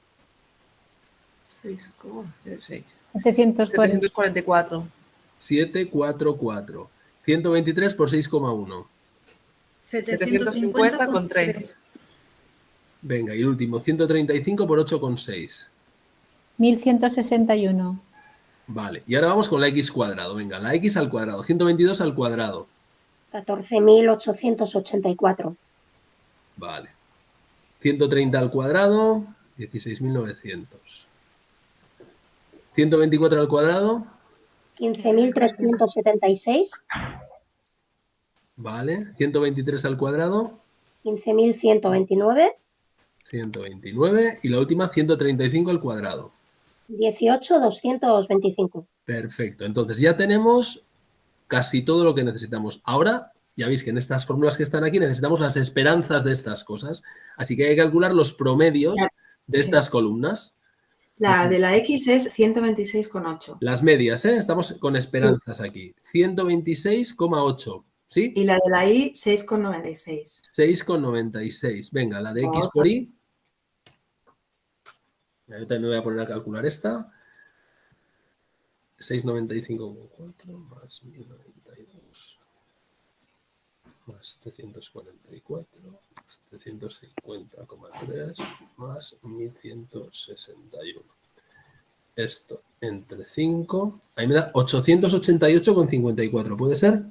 6,06. 744. 744. 744. 123 por 6,1. 750 con 3. Venga, y el último. 135 por 8,6. 1161. Vale, y ahora vamos con la X cuadrado. Venga, la X al cuadrado. 122 al cuadrado. 14.884. Vale. 130 al cuadrado. 16.900. 124 al cuadrado. 15.376. Vale. 123 al cuadrado. 15.129. 129. Y la última, 135 al cuadrado. 18.225. Perfecto. Entonces ya tenemos casi todo lo que necesitamos. Ahora, ya veis que en estas fórmulas que están aquí necesitamos las esperanzas de estas cosas. Así que hay que calcular los promedios de estas columnas. La de la X es 126,8. Las medias, ¿eh? Estamos con esperanzas aquí. 126,8. ¿Sí? Y la de la Y, 6,96. 6,96. Venga, la de X por Y. Yo también me voy a poner a calcular esta. 695,4 más 1092 más 744 750,3 más 1161. Esto entre 5. Ahí me da 888,54. ¿Puede ser?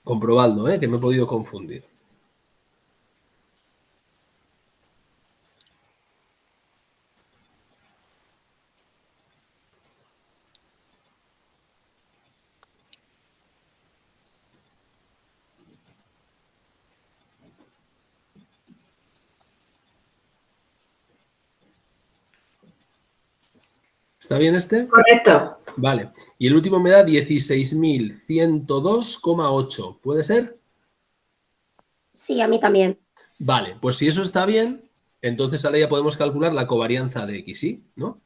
Comprobadlo, que me he podido confundir. ¿Está bien este? Correcto. Vale. Y el último me da 16.102,8. ¿Puede ser? Sí, a mí también. Vale, pues si eso está bien, entonces ahora ya podemos calcular la covarianza de X, ¿Y? ¿No?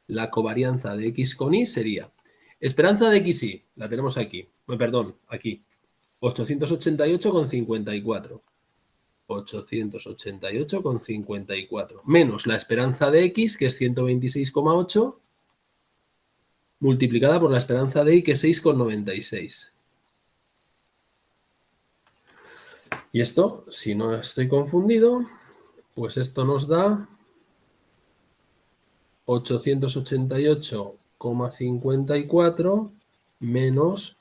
La covarianza de X con Y sería esperanza de X, Y, la tenemos aquí. Perdón, aquí. 888,54. 888,54. Menos la esperanza de X, que es 126,8. Multiplicada por la esperanza de Y, que es 6,96. Y esto, si no estoy confundido, pues esto nos da 888,54 menos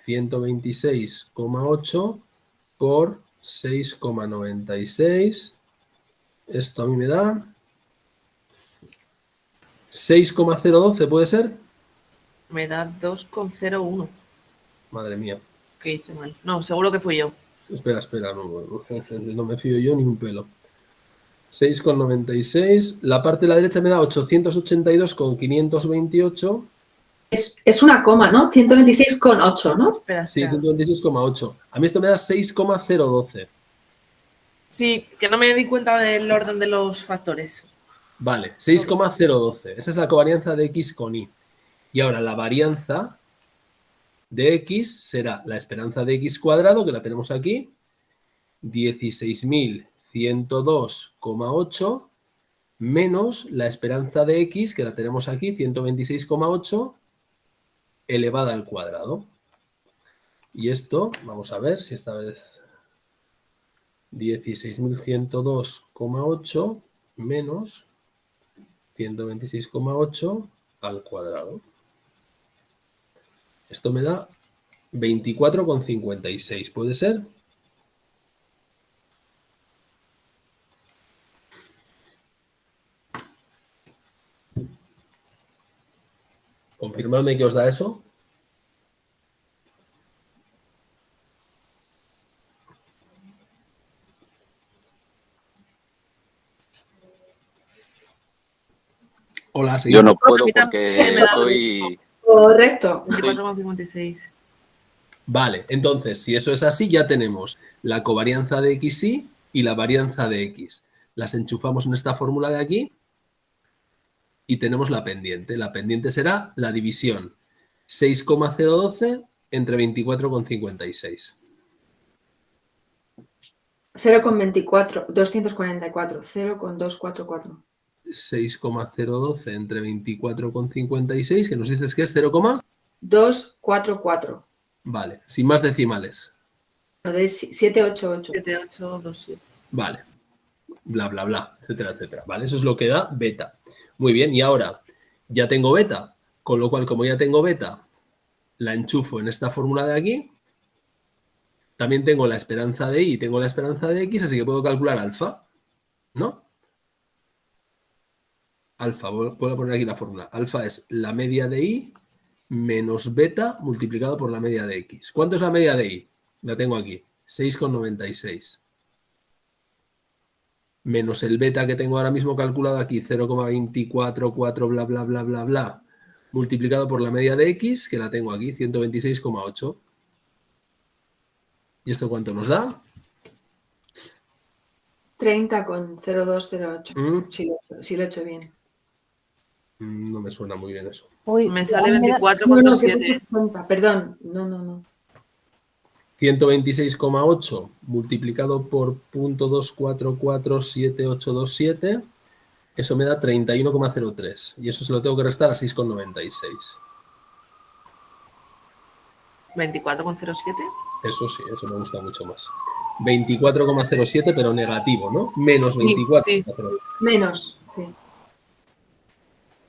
126,8 por 6,96. Esto a mí me da 6,012, ¿puede ser? Me da 2,01. Madre mía. ¿Qué hice mal? No, seguro que fui yo. Espera, no me fío yo ni un pelo. 6,96. La parte de la derecha me da 882,528. Es una coma, ¿no? 126,8, ¿no? Espera, Sí, espera. 126,8. A mí esto me da 6,012. Sí, que no me di cuenta del orden de los factores. Vale, 6,012. Esa es la covarianza de X con Y. Y ahora la varianza de X será la esperanza de X cuadrado, que la tenemos aquí, 16.102,8, menos la esperanza de X, que la tenemos aquí, 126,8, elevada al cuadrado. Y esto, vamos a ver si esta vez 16.102,8 menos 126,8 al cuadrado. Esto me da 24,56, ¿puede ser? Confirmadme que os da eso. Hola, Yo seguimos. no puedo A mí también porque me da estoy... Correcto. 24,56. Vale, entonces, si eso es así, ya tenemos la covarianza de XY y la varianza de X. Las enchufamos en esta fórmula de aquí y tenemos la pendiente. La pendiente será la división 6,012 entre 24,56. 0,24, 244, 0,244. 6,012 entre 24,56, que nos dices que es 0, 244. vale, sin más decimales. No, de 788. 7827. Vale, bla, bla, bla, etcétera, etcétera. Vale, eso es lo que da beta. Muy bien, y ahora ya tengo beta, con lo cual, como ya tengo beta, la enchufo en esta fórmula de aquí. También tengo la esperanza de Y y tengo la esperanza de X, así que puedo calcular alfa, ¿no? Alfa, puedo poner aquí la fórmula. Alfa es la media de Y menos beta multiplicado por la media de X. ¿Cuánto es la media de Y? La tengo aquí, 6,96. Menos el beta que tengo ahora mismo calculado aquí, 0,244, bla, bla, bla, bla, bla, multiplicado por la media de X, que la tengo aquí, 126,8. ¿Y esto cuánto nos da? 30,0208. Mm, Si lo he hecho bien. No me suena muy bien eso. Uy, Me sale a mí me da- 24,27. Que 60, perdón. No. 126,8 multiplicado por 0.2447827, eso me da 31,03. Y eso se lo tengo que restar a 6,96. 24,07. Eso sí, eso me gusta mucho más. 24,07, pero negativo, ¿no? Menos Sí, 24,07. Menos, sí.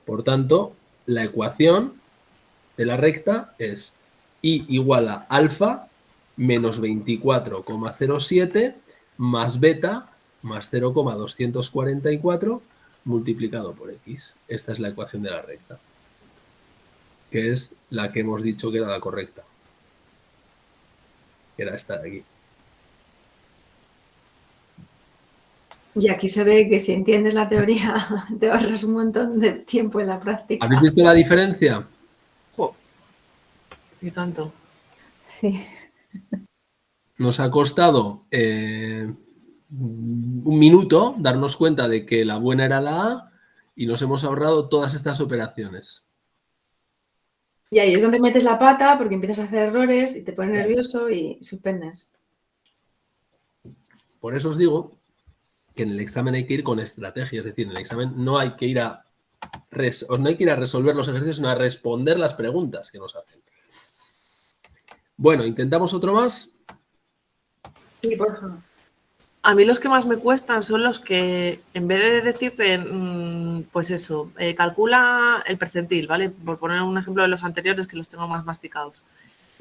Por tanto, la ecuación de la recta es Y igual a alfa menos 24,07 más beta más 0,244 multiplicado por X. Esta es la ecuación de la recta, que es la que hemos dicho que era la correcta, que era esta de aquí. Y aquí se ve que si entiendes la teoría te ahorras un montón de tiempo en la práctica. ¿Habéis visto la diferencia? Jo, y tanto. Sí. Nos ha costado un minuto darnos cuenta de que la buena era la A y nos hemos ahorrado todas estas operaciones. Y ahí es donde metes la pata porque empiezas a hacer errores y te pones Claro. nervioso y suspendes. Por eso os digo que en el examen hay que ir con estrategia, es decir, en el examen no hay que ir a resolver los ejercicios, sino a responder las preguntas que nos hacen. Bueno, intentamos otro más. Sí, por favor. A mí los que más me cuestan son los que, en vez de decirte, pues eso, calcula el percentil, ¿vale? Por poner un ejemplo de los anteriores que los tengo más masticados.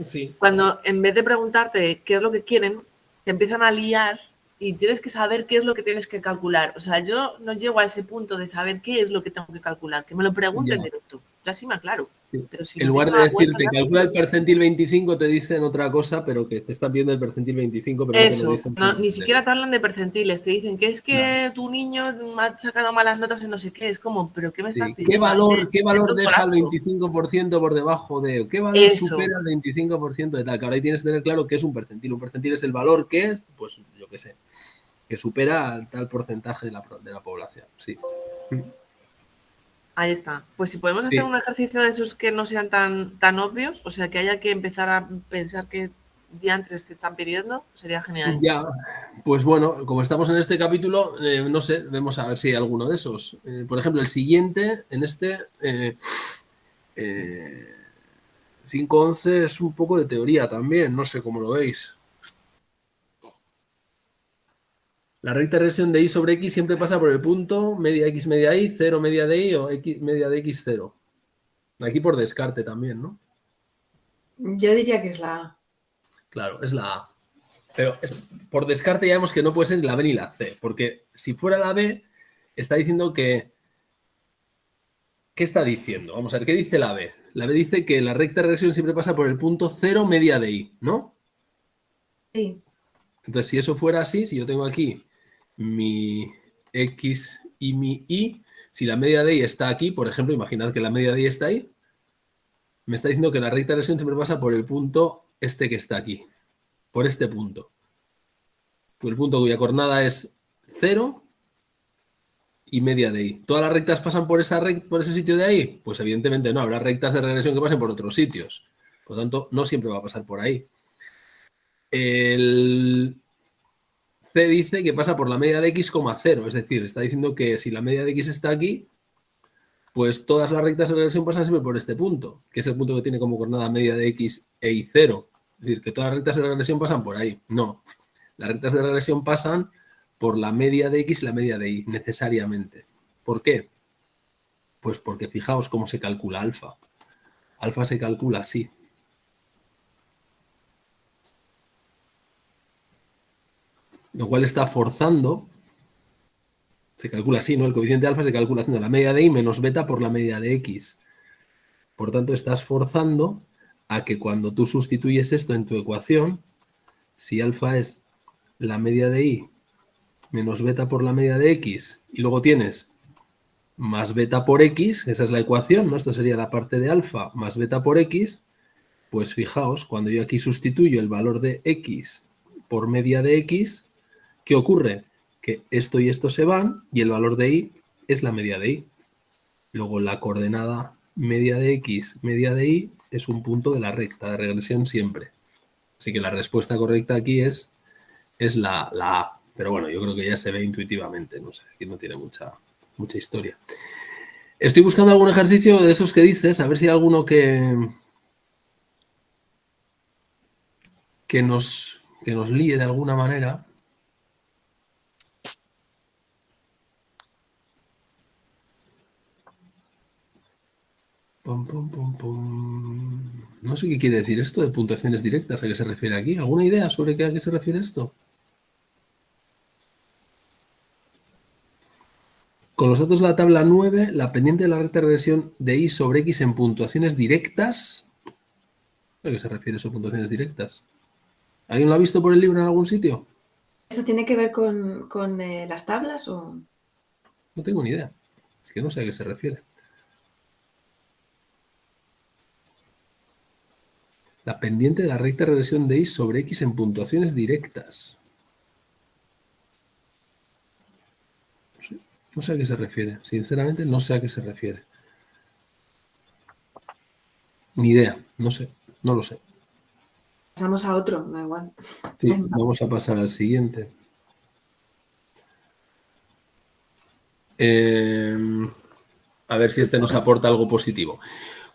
Sí. Cuando en vez de preguntarte qué es lo que quieren, te empiezan a liar y tienes que saber qué es lo que tienes que calcular. O sea, yo no llego a ese punto de saber qué es lo que tengo que calcular, que me lo pregunten Ya. directo. Yo así me aclaro. Sí. Pero si En me lugar empiezo de a dar vueltas, decirte calcula el percentil 25, te dicen otra cosa, pero que te están viendo el percentil 25, pero no te lo eso, dicen. no, ni siquiera te hablan de percentiles, te dicen que es que tu niño ha sacado malas notas en no sé qué, es como, pero ¿qué me estás Sí. pidiendo? ¿Qué valor un deja el colapso. 25% por debajo de? ¿Qué valor Eso, supera el 25% de tal? Que ahora ahí tienes que tener claro qué es un percentil. Un percentil es el valor que, pues yo qué sé, que supera tal porcentaje de la población. Sí. ahí está. Pues si podemos Sí. hacer un ejercicio de esos que no sean tan obvios, o sea, que haya que empezar a pensar qué diantres te están pidiendo, sería genial. Ya, pues bueno, como estamos en este capítulo, no sé, vemos a ver si hay alguno de esos. Por ejemplo, el siguiente, en este, 5.11 es un poco de teoría también, no sé cómo lo veis. La recta de regresión de y sobre x siempre pasa por el punto media x media y, 0 media de y o x media de x 0. Aquí por descarte también, ¿no? Yo diría que es la A. Claro, es la A. Pero por descarte ya vemos que no puede ser ni la B ni la C, porque si fuera la B, está diciendo que... ¿Qué está diciendo? Vamos a ver, ¿qué dice la B? La B dice que la recta de regresión siempre pasa por el punto 0 media de y, ¿no? Sí. Entonces, si eso fuera así, si yo tengo aquí mi x y mi y, si la media de y está aquí, por ejemplo, imaginad que la media de y está ahí, me está diciendo que la recta de regresión siempre pasa por el punto este que está aquí, por este punto. Por el punto cuya coordenada es 0 y media de y. ¿Todas las rectas pasan por ese sitio de ahí? Pues evidentemente no, habrá rectas de regresión que pasen por otros sitios. Por lo tanto, no siempre va a pasar por ahí. El C dice que pasa por la media de x, 0, es decir, está diciendo que si la media de x está aquí, pues todas las rectas de regresión pasan siempre por este punto, que es el punto que tiene como coordenada media de x e y 0. Es decir, que todas las rectas de regresión pasan por ahí. No, las rectas de regresión pasan por la media de x y la media de y, necesariamente. ¿Por qué? Pues porque fijaos cómo se calcula alfa. Alfa se calcula así. Lo cual está forzando, se calcula así, ¿no? El coeficiente alfa se calcula haciendo la media de y menos beta por la media de x. Por tanto, estás forzando a que cuando tú sustituyes esto en tu ecuación, si alfa es la media de y menos beta por la media de x, y luego tienes más beta por x, esa es la ecuación, ¿no? Esto sería la parte de alfa más beta por x, pues fijaos, cuando yo aquí sustituyo el valor de x por media de x, ¿qué ocurre? Que esto y esto se van y el valor de y es la media de y. Luego la coordenada media de x, media de y, es un punto de la recta de regresión siempre. Así que la respuesta correcta aquí es la A. Pero bueno, yo creo que ya se ve intuitivamente, no sé, aquí no tiene mucha historia. Estoy buscando algún ejercicio de esos que dices, a ver si hay alguno que nos líe de alguna manera. Pum, pum, pum, pum. No sé qué quiere decir esto de puntuaciones directas, ¿a qué se refiere aquí? ¿Alguna idea sobre a qué se refiere esto? Con los datos de la tabla 9, la pendiente de la recta de regresión de y sobre x en puntuaciones directas. ¿A qué se refiere eso, puntuaciones directas? ¿Alguien lo ha visto por el libro en algún sitio? ¿Eso tiene que ver con las tablas o...? No tengo ni idea. Es que no sé a qué se refiere. La pendiente de la recta de regresión de y sobre x en puntuaciones directas. No sé a qué se refiere. Sinceramente, no sé a qué se refiere. Ni idea. No sé. No lo sé. Pasamos a otro, da igual. Sí, vamos a pasar al siguiente. A ver si este nos aporta algo positivo.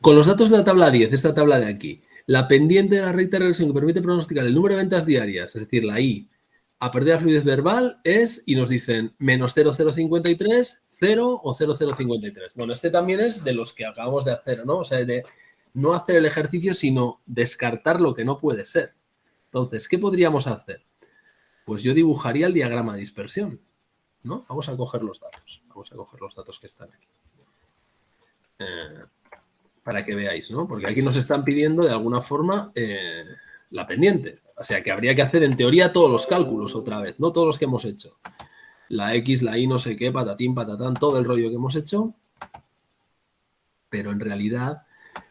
Con los datos de la tabla 10, esta tabla de aquí, la pendiente de la recta de regresión que permite pronosticar el número de ventas diarias, es decir, la I, a perder la fluidez verbal es, y nos dicen, menos 0,053, 0 o 0,053. Bueno, este también es de los que acabamos de hacer, ¿no? O sea, de no hacer el ejercicio, sino descartar lo que no puede ser. Entonces, ¿qué podríamos hacer? Pues yo dibujaría el diagrama de dispersión, ¿no? Vamos a coger los datos. Vamos a coger los datos que están aquí. para que veáis, ¿no? Porque aquí nos están pidiendo de alguna forma la pendiente. O sea, que habría que hacer en teoría todos los cálculos otra vez, no todos los que hemos hecho. La X, la Y, no sé qué, patatín, patatán, todo el rollo que hemos hecho. Pero en realidad,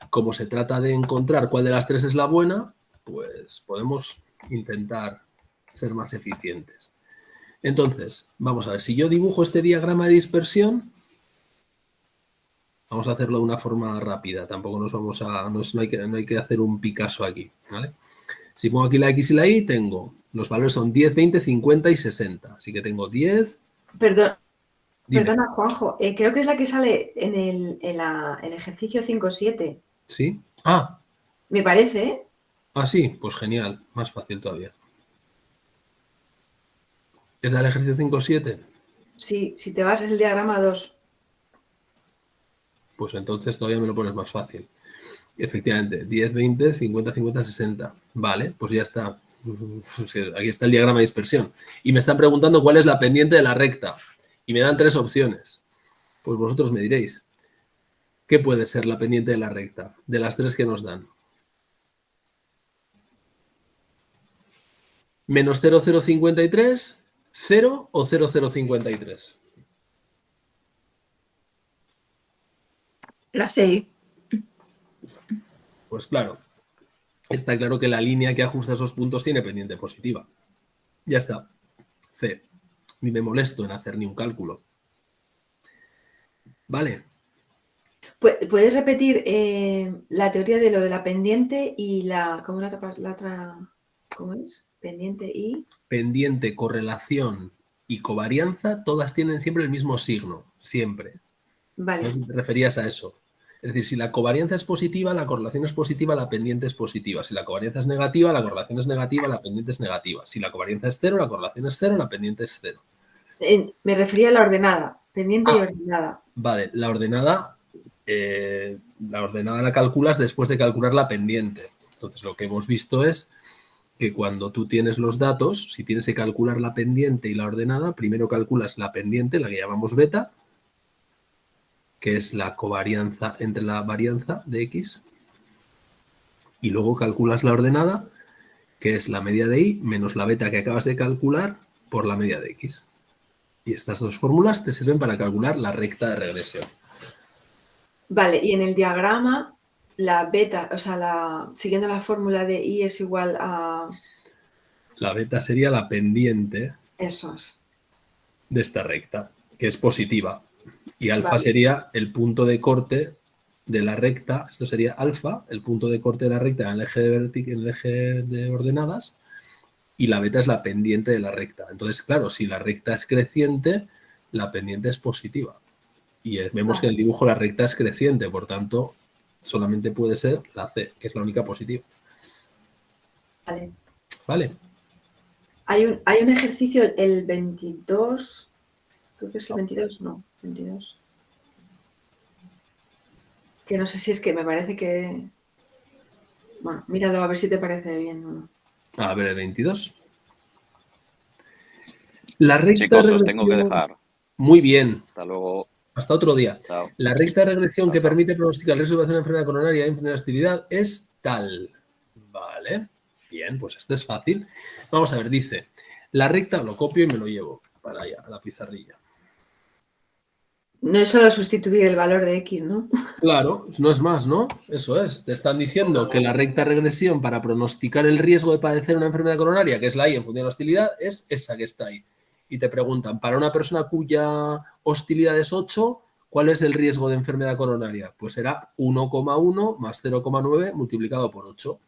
como se trata de encontrar cuál de las tres es la buena, pues podemos intentar ser más eficientes. Entonces, vamos a ver, si yo dibujo este diagrama de dispersión, vamos a hacerlo de una forma rápida, tampoco nos vamos a, no hay que hacer un Picasso aquí, ¿vale? Si pongo aquí la X y la Y, tengo, los valores son 10, 20, 50 y 60, así que tengo 10. Perdona, Dime. Juanjo, creo que es la que sale en el ejercicio 5.7. ¿Sí? Ah, Me parece, ¿eh? sí, pues genial, más fácil todavía. ¿Es la del ejercicio 5.7? Sí, si te vas es el diagrama 2. Pues entonces todavía me lo pones más fácil. Efectivamente, 10, 20, 50, 50, 60. Vale, pues ya está. Aquí está el diagrama de dispersión. Y me están preguntando cuál es la pendiente de la recta. Y me dan 3 opciones. Pues vosotros me diréis. ¿Qué puede ser la pendiente de la recta? De las 3 que nos dan. ¿Menos 0,053, 0 o 0,053? La C. Pues claro, está claro que la línea que ajusta esos puntos tiene pendiente positiva. Ya está. C. Ni me molesto en hacer ni un cálculo. Vale. ¿Puedes repetir la teoría de lo de la pendiente y ¿cómo la otra? ¿Cómo es? Pendiente y... Pendiente, correlación y covarianza, todas tienen siempre el mismo signo. Siempre. Vale. No sé si te referías a eso. Es decir, si la covarianza es positiva, la correlación es positiva, la pendiente es positiva. Si la covarianza es negativa, la correlación es negativa, la pendiente es negativa. Si la covarianza es 0, la correlación es 0, la pendiente es 0. Me refería a la ordenada, pendiente y ordenada. Vale, la ordenada la calculas después de calcular la pendiente. Entonces, lo que hemos visto es que cuando tú tienes los datos, si tienes que calcular la pendiente y la ordenada, primero calculas la pendiente, la que llamamos beta, que es la covarianza entre la varianza de X, y luego calculas la ordenada, que es la media de Y menos la beta que acabas de calcular por la media de X. Y estas dos fórmulas te sirven para calcular la recta de regresión. Vale, y en el diagrama, la beta, o sea, siguiendo la fórmula de Y es igual a... La beta sería la pendiente Eso es. de esta recta, que es positiva. Y alfa Vale. sería el punto de corte de la recta. Esto sería alfa, el punto de corte de la recta en el eje de ordenadas. Y la beta es la pendiente de la recta. Entonces, claro, si la recta es creciente, la pendiente es positiva. Y vemos que en el dibujo la recta es creciente, por tanto, solamente puede ser la C, que es la única positiva. Vale. ¿Vale? Hay un ejercicio, el 22, creo que es el 22, no, 22. Que no sé si es que me parece que... Bueno, míralo a ver si te parece bien o no. A ver, el 22. La recta Chicos, de os regresión... tengo que dejar. Muy bien. Hasta luego. Hasta otro día. Chao. La recta de regresión que Chao. permite pronosticar el riesgo de hacer una enfermedad coronaria en hostilidad es tal. Vale. Bien, pues esto es fácil. Vamos a ver, dice, la recta, lo copio y me lo llevo para allá, a la pizarrilla. No es solo sustituir el valor de X, ¿no? Claro, no es más, ¿no? Eso es. Te están diciendo que la recta regresión para pronosticar el riesgo de padecer una enfermedad coronaria, que es la Y en función de la hostilidad, es esa que está ahí. Y te preguntan, para una persona cuya hostilidad es 8, ¿cuál es el riesgo de enfermedad coronaria? Pues será 1,1 más 0,9 multiplicado por 8.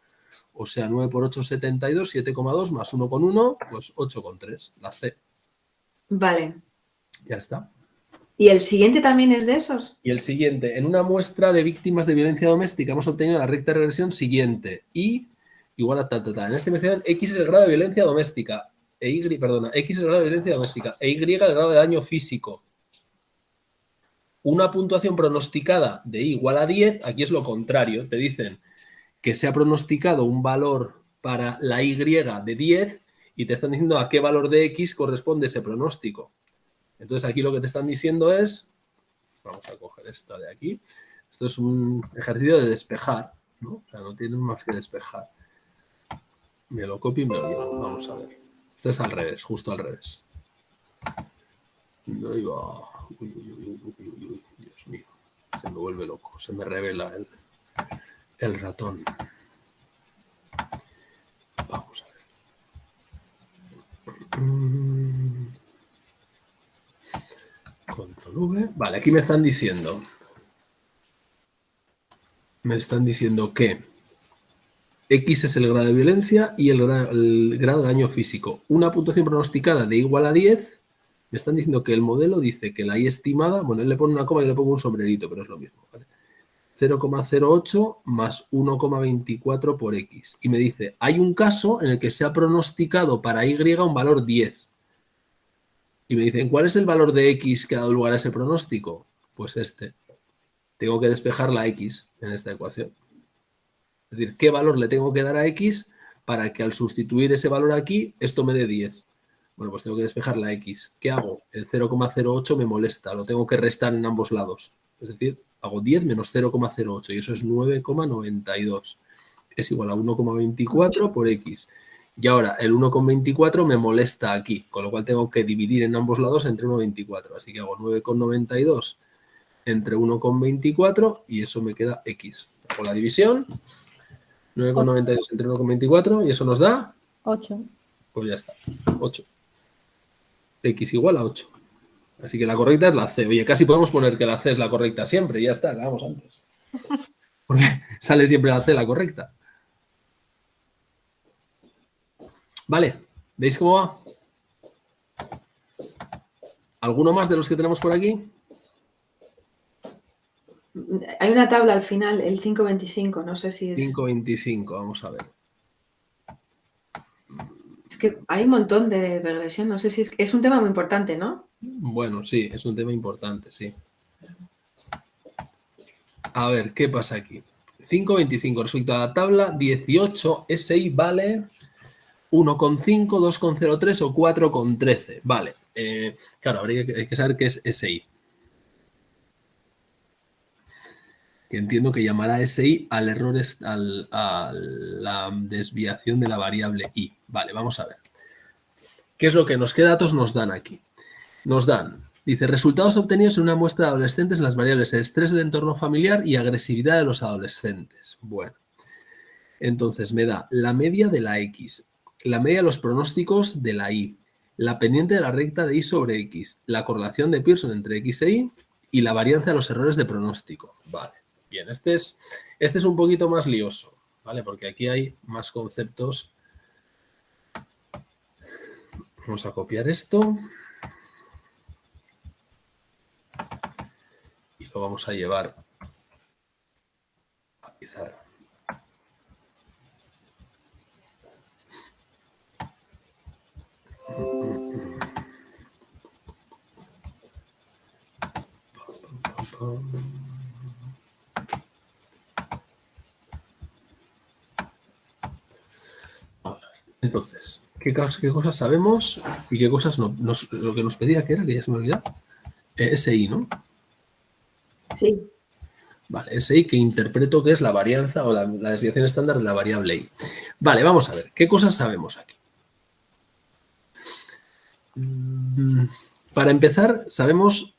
O sea, 9 por 8, 72, 7,2 más 1,1, pues 8,3, la C. Vale. Ya está. ¿Y el siguiente también es de esos? Y el siguiente, en una muestra de víctimas de violencia doméstica hemos obtenido la recta de regresión siguiente. Y igual a ta. En esta investigación, X es el grado de violencia doméstica. X es el grado de violencia doméstica. E Y el grado de daño físico. Una puntuación pronosticada de Y igual a 10, aquí es lo contrario. Te dicen que se ha pronosticado un valor para la Y de 10 y te están diciendo a qué valor de X corresponde ese pronóstico. Entonces aquí lo que te están diciendo es, vamos a coger esta de aquí, Esto es un ejercicio de despejar, ¿no? O sea, no tienen más que despejar. Me lo copio y me lo llevo. Vamos a ver. Esto es al revés, justo al revés. Ahí va. Uy, uy, uy, uy, uy, uy, Dios mío. Se me vuelve loco. Se me revela el ratón. Vamos a ver. Control V. Vale, aquí me están diciendo que X es el grado de violencia y el grado de daño físico. Una puntuación pronosticada de igual a 10. Me están diciendo que el modelo dice que la I estimada, bueno, él le pone una coma y yo le pongo un sombrerito, pero es lo mismo, ¿vale? 0,08 más 1,24 por X. Y me dice, hay un caso en el que se ha pronosticado para Y un valor 10. Y me dicen, ¿cuál es el valor de X que ha dado lugar a ese pronóstico? Pues este. Tengo que despejar la X en esta ecuación. Es decir, ¿qué valor le tengo que dar a X para que al sustituir ese valor aquí, esto me dé 10? Bueno, pues tengo que despejar la X. ¿Qué hago? El 0,08 me molesta, lo tengo que restar en ambos lados. Es decir, hago 10 menos 0,08 y eso es 9,92. Es igual a 1,24 por X. Y ahora el 1,24 me molesta aquí, con lo cual tengo que dividir en ambos lados entre 1,24. Así que hago 9,92 entre 1,24 y eso me queda X. Hago la división. 9,92 entre 1,24 y eso nos da 8. Pues ya está, 8. X igual a 8. Así que la correcta es la C. Oye, casi podemos poner que la C es la correcta siempre. Ya está, acabamos antes. Porque sale siempre la C la correcta. Vale, ¿veis cómo va? ¿Alguno más de los que tenemos por aquí? Hay una tabla al final, el 525, no sé si es... 525, vamos a ver. Es que hay un montón de regresión, no sé si es un tema muy importante, ¿no? Bueno, sí, es un tema importante, sí. A ver, ¿qué pasa aquí? 5,25 respecto a la tabla 18, SI vale 1,5, 2,03 o 4,13. Vale, claro, hay que saber qué es SI. Que entiendo que llamará SI al error, a la desviación de la variable I. Vale, vamos a ver. ¿Qué es lo que qué datos nos dan aquí? Nos dan, dice, resultados obtenidos en una muestra de adolescentes en las variables estrés del entorno familiar y agresividad de los adolescentes. Bueno, entonces me da la media de la X, la media de los pronósticos de la Y, la pendiente de la recta de Y sobre X, la correlación de Pearson entre X e Y y la varianza de los errores de pronóstico. Vale, bien, este es un poquito más lioso, ¿vale? Porque aquí hay más conceptos. Vamos a copiar esto. Y lo vamos a llevar a pizarra. Entonces, ¿qué cosas sabemos y qué cosas no? Lo que nos pedía que era, que ya se me olvidó, SI, ¿no? Sí. Vale, SI que interpreto que es la varianza o la desviación estándar de la variable I. Vale, vamos a ver, ¿qué cosas sabemos aquí? Para empezar, sabemos,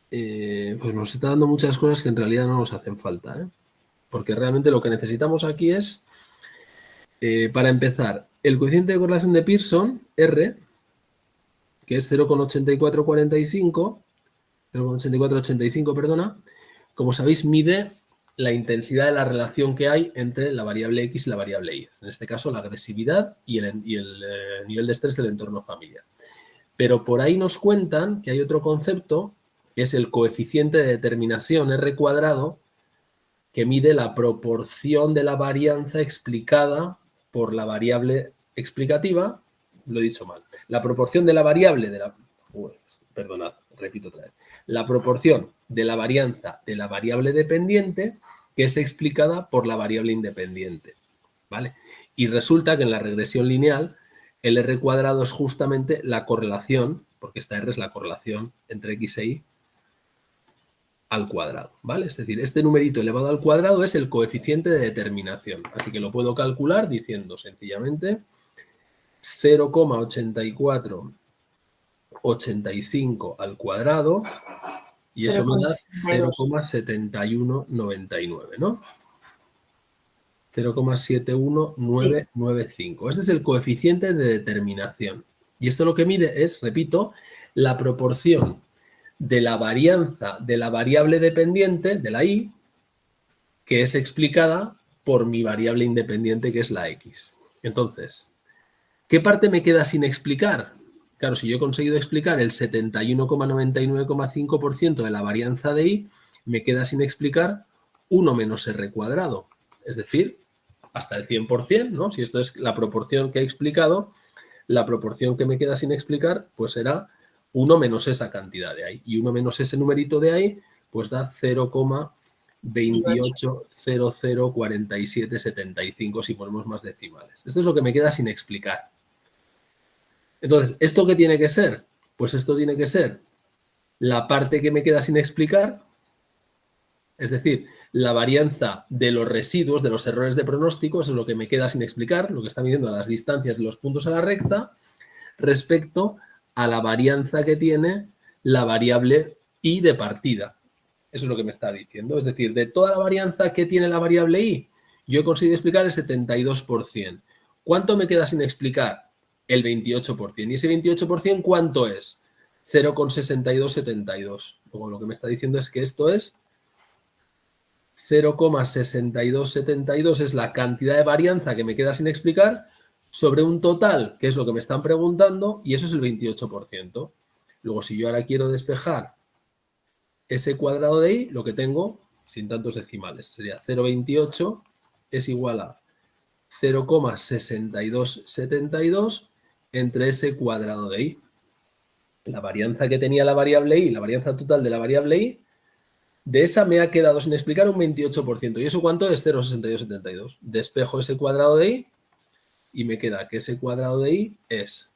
pues nos está dando muchas cosas que en realidad no nos hacen falta, ¿eh? Porque realmente lo que necesitamos aquí es, para empezar, el coeficiente de correlación de Pearson, R, que es 0,8445, 0,8485, perdona, como sabéis, mide la intensidad de la relación que hay entre la variable X y la variable Y. En este caso, la agresividad y el nivel de estrés del entorno familiar. Pero por ahí nos cuentan que hay otro concepto, que es el coeficiente de determinación R cuadrado, que mide la proporción de la varianza explicada por la variable explicativa. Lo he dicho mal. La proporción de la variable de la... perdonad, repito otra vez. La proporción de la varianza de la variable dependiente que es explicada por la variable independiente, ¿vale? Y resulta que en la regresión lineal el R cuadrado es justamente la correlación, porque esta R es la correlación entre X e Y, al cuadrado, ¿vale? Es decir, este numerito elevado al cuadrado es el coeficiente de determinación. Así que lo puedo calcular diciendo sencillamente 0,8485 al cuadrado y eso me da 0,71999, ¿no? 0,71995. Este es el coeficiente de determinación. Y esto lo que mide es, repito, la proporción de la varianza de la variable dependiente, de la y, que es explicada por mi variable independiente, que es la x. Entonces, ¿qué parte me queda sin explicar? Claro, si yo he conseguido explicar el 71,99,5% de la varianza de y, me queda sin explicar 1 menos r cuadrado. Es decir, hasta el 100%, ¿no? Si esto es la proporción que he explicado, la proporción que me queda sin explicar, pues será 1 menos esa cantidad de ahí. Y 1 menos ese numerito de ahí, pues da 0,28004775 si ponemos más decimales. Esto es lo que me queda sin explicar. Entonces, ¿esto qué tiene que ser? Pues esto tiene que ser la parte que me queda sin explicar, es decir, la varianza de los residuos, de los errores de pronóstico, eso es lo que me queda sin explicar, lo que está midiendo las distancias de los puntos a la recta, respecto a la varianza que tiene la variable y de partida. Eso es lo que me está diciendo. Es decir, de toda la varianza que tiene la variable y, yo he conseguido explicar el 72%. ¿Cuánto me queda sin explicar? El 28%. ¿Y ese 28% cuánto es? 0,6272. Luego lo que me está diciendo es que esto es 0,6272 es la cantidad de varianza que me queda sin explicar sobre un total, que es lo que me están preguntando, y eso es el 28%. Luego, si yo ahora quiero despejar ese cuadrado de y, lo que tengo, sin tantos decimales, sería 0,28 es igual a 0,6272 entre ese cuadrado de y. La varianza que tenía la variable y, la varianza total de la variable y, de esa me ha quedado sin explicar un 28%. ¿Y eso cuánto es? 0,6272. Despejo ese cuadrado de y y me queda que ese cuadrado de y es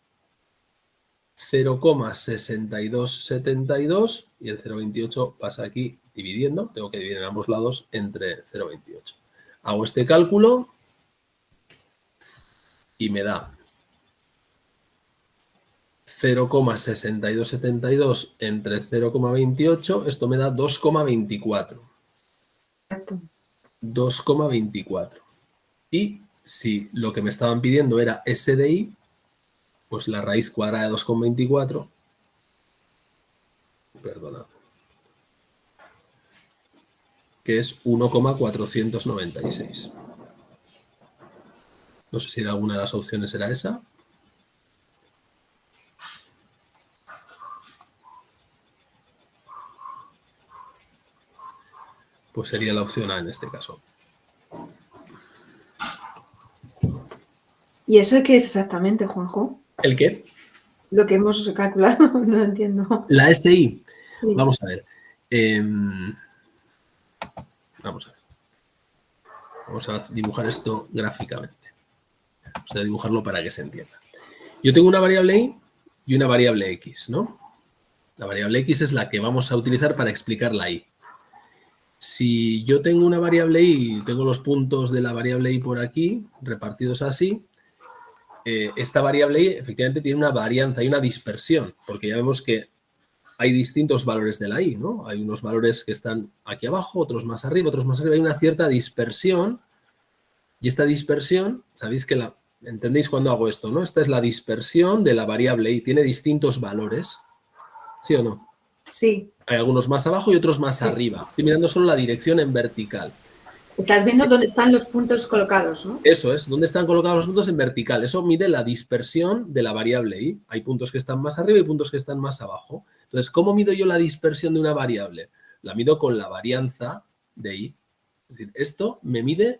0,6272 y el 0,28 pasa aquí dividiendo. Tengo que dividir en ambos lados entre 0,28. Hago este cálculo y me da 0,6272 entre 0,28, esto me da 2,24. 2,24. Y si lo que me estaban pidiendo era S de y, pues la raíz cuadrada de 2,24, perdonad, que es 1,496. No sé si alguna de las opciones era esa. Pues sería la opción A en este caso. ¿Y eso qué es exactamente, Juanjo? ¿El qué? Lo que hemos calculado, no lo entiendo. La SI. Sí. Vamos a ver. Vamos a ver. Vamos a dibujar esto gráficamente. Vamos a dibujarlo para que se entienda. Yo tengo una variable y y una variable x, ¿no? La variable x es la que vamos a utilizar para explicar la y. Si yo tengo una variable y tengo los puntos de la variable y por aquí, repartidos así, esta variable y efectivamente tiene una varianza y una dispersión, porque ya vemos que hay distintos valores de la y, ¿no? Hay unos valores que están aquí abajo, otros más arriba, otros más arriba. Hay una cierta dispersión y esta dispersión, sabéis que ¿entendéis cuando hago esto, no? Esta es la dispersión de la variable y tiene distintos valores, ¿sí o no? Sí. Hay algunos más abajo y otros más arriba. Estoy mirando solo la dirección en vertical. Estás viendo dónde están los puntos colocados, ¿no? Eso es, dónde están colocados los puntos en vertical. Eso mide la dispersión de la variable y. Hay puntos que están más arriba y puntos que están más abajo. Entonces, ¿cómo mido yo la dispersión de una variable? La mido con la varianza de y. Es decir, esto me mide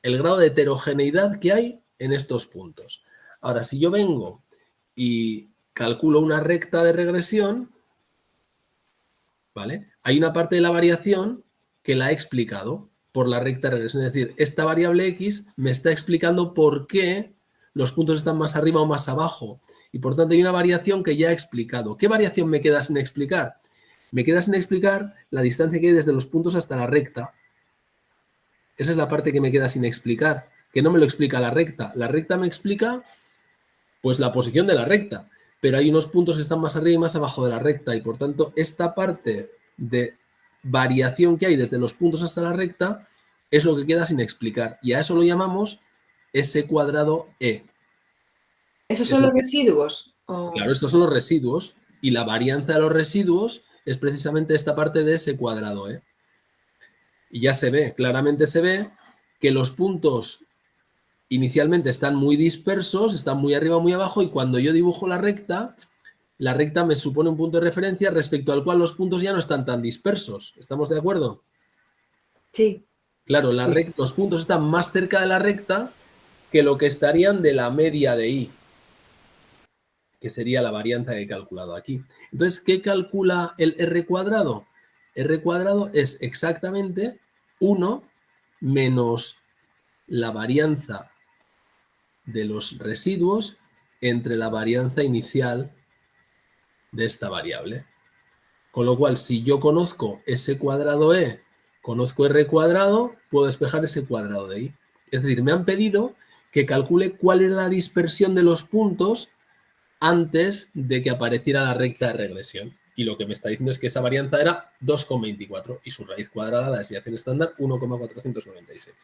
el grado de heterogeneidad que hay en estos puntos. Ahora, si yo vengo y calculo una recta de regresión, ¿vale? Hay una parte de la variación que la he explicado por la recta de regresión. Es decir, esta variable x me está explicando por qué los puntos están más arriba o más abajo. Y por tanto hay una variación que ya he explicado. ¿Qué variación me queda sin explicar? Me queda sin explicar la distancia que hay desde los puntos hasta la recta. Esa es la parte que me queda sin explicar, que no me lo explica la recta. La recta me explica, pues, la posición de la recta, pero hay unos puntos que están más arriba y más abajo de la recta y, por tanto, esta parte de variación que hay desde los puntos hasta la recta es lo que queda sin explicar y a eso lo llamamos S cuadrado E. ¿Esos son los residuos? Claro, estos son los residuos y la varianza de los residuos es precisamente esta parte de S cuadrado E. Y ya se ve, claramente se ve que los puntos inicialmente están muy dispersos, están muy arriba, muy abajo y cuando yo dibujo la recta me supone un punto de referencia respecto al cual los puntos ya no están tan dispersos. ¿Estamos de acuerdo? Sí. Claro, Sí. los puntos están más cerca de la recta que lo que estarían de la media de I, que sería la varianza que he calculado aquí. Entonces, ¿qué calcula el R cuadrado? R cuadrado es exactamente 1 menos la varianza de los residuos entre la varianza inicial de esta variable. Con lo cual, si yo conozco S cuadrado E, conozco R cuadrado, puedo despejar ese cuadrado de I. Es decir, me han pedido que calcule cuál era la dispersión de los puntos antes de que apareciera la recta de regresión. Y lo que me está diciendo es que esa varianza era 2,24 y su raíz cuadrada, la desviación estándar, 1,496.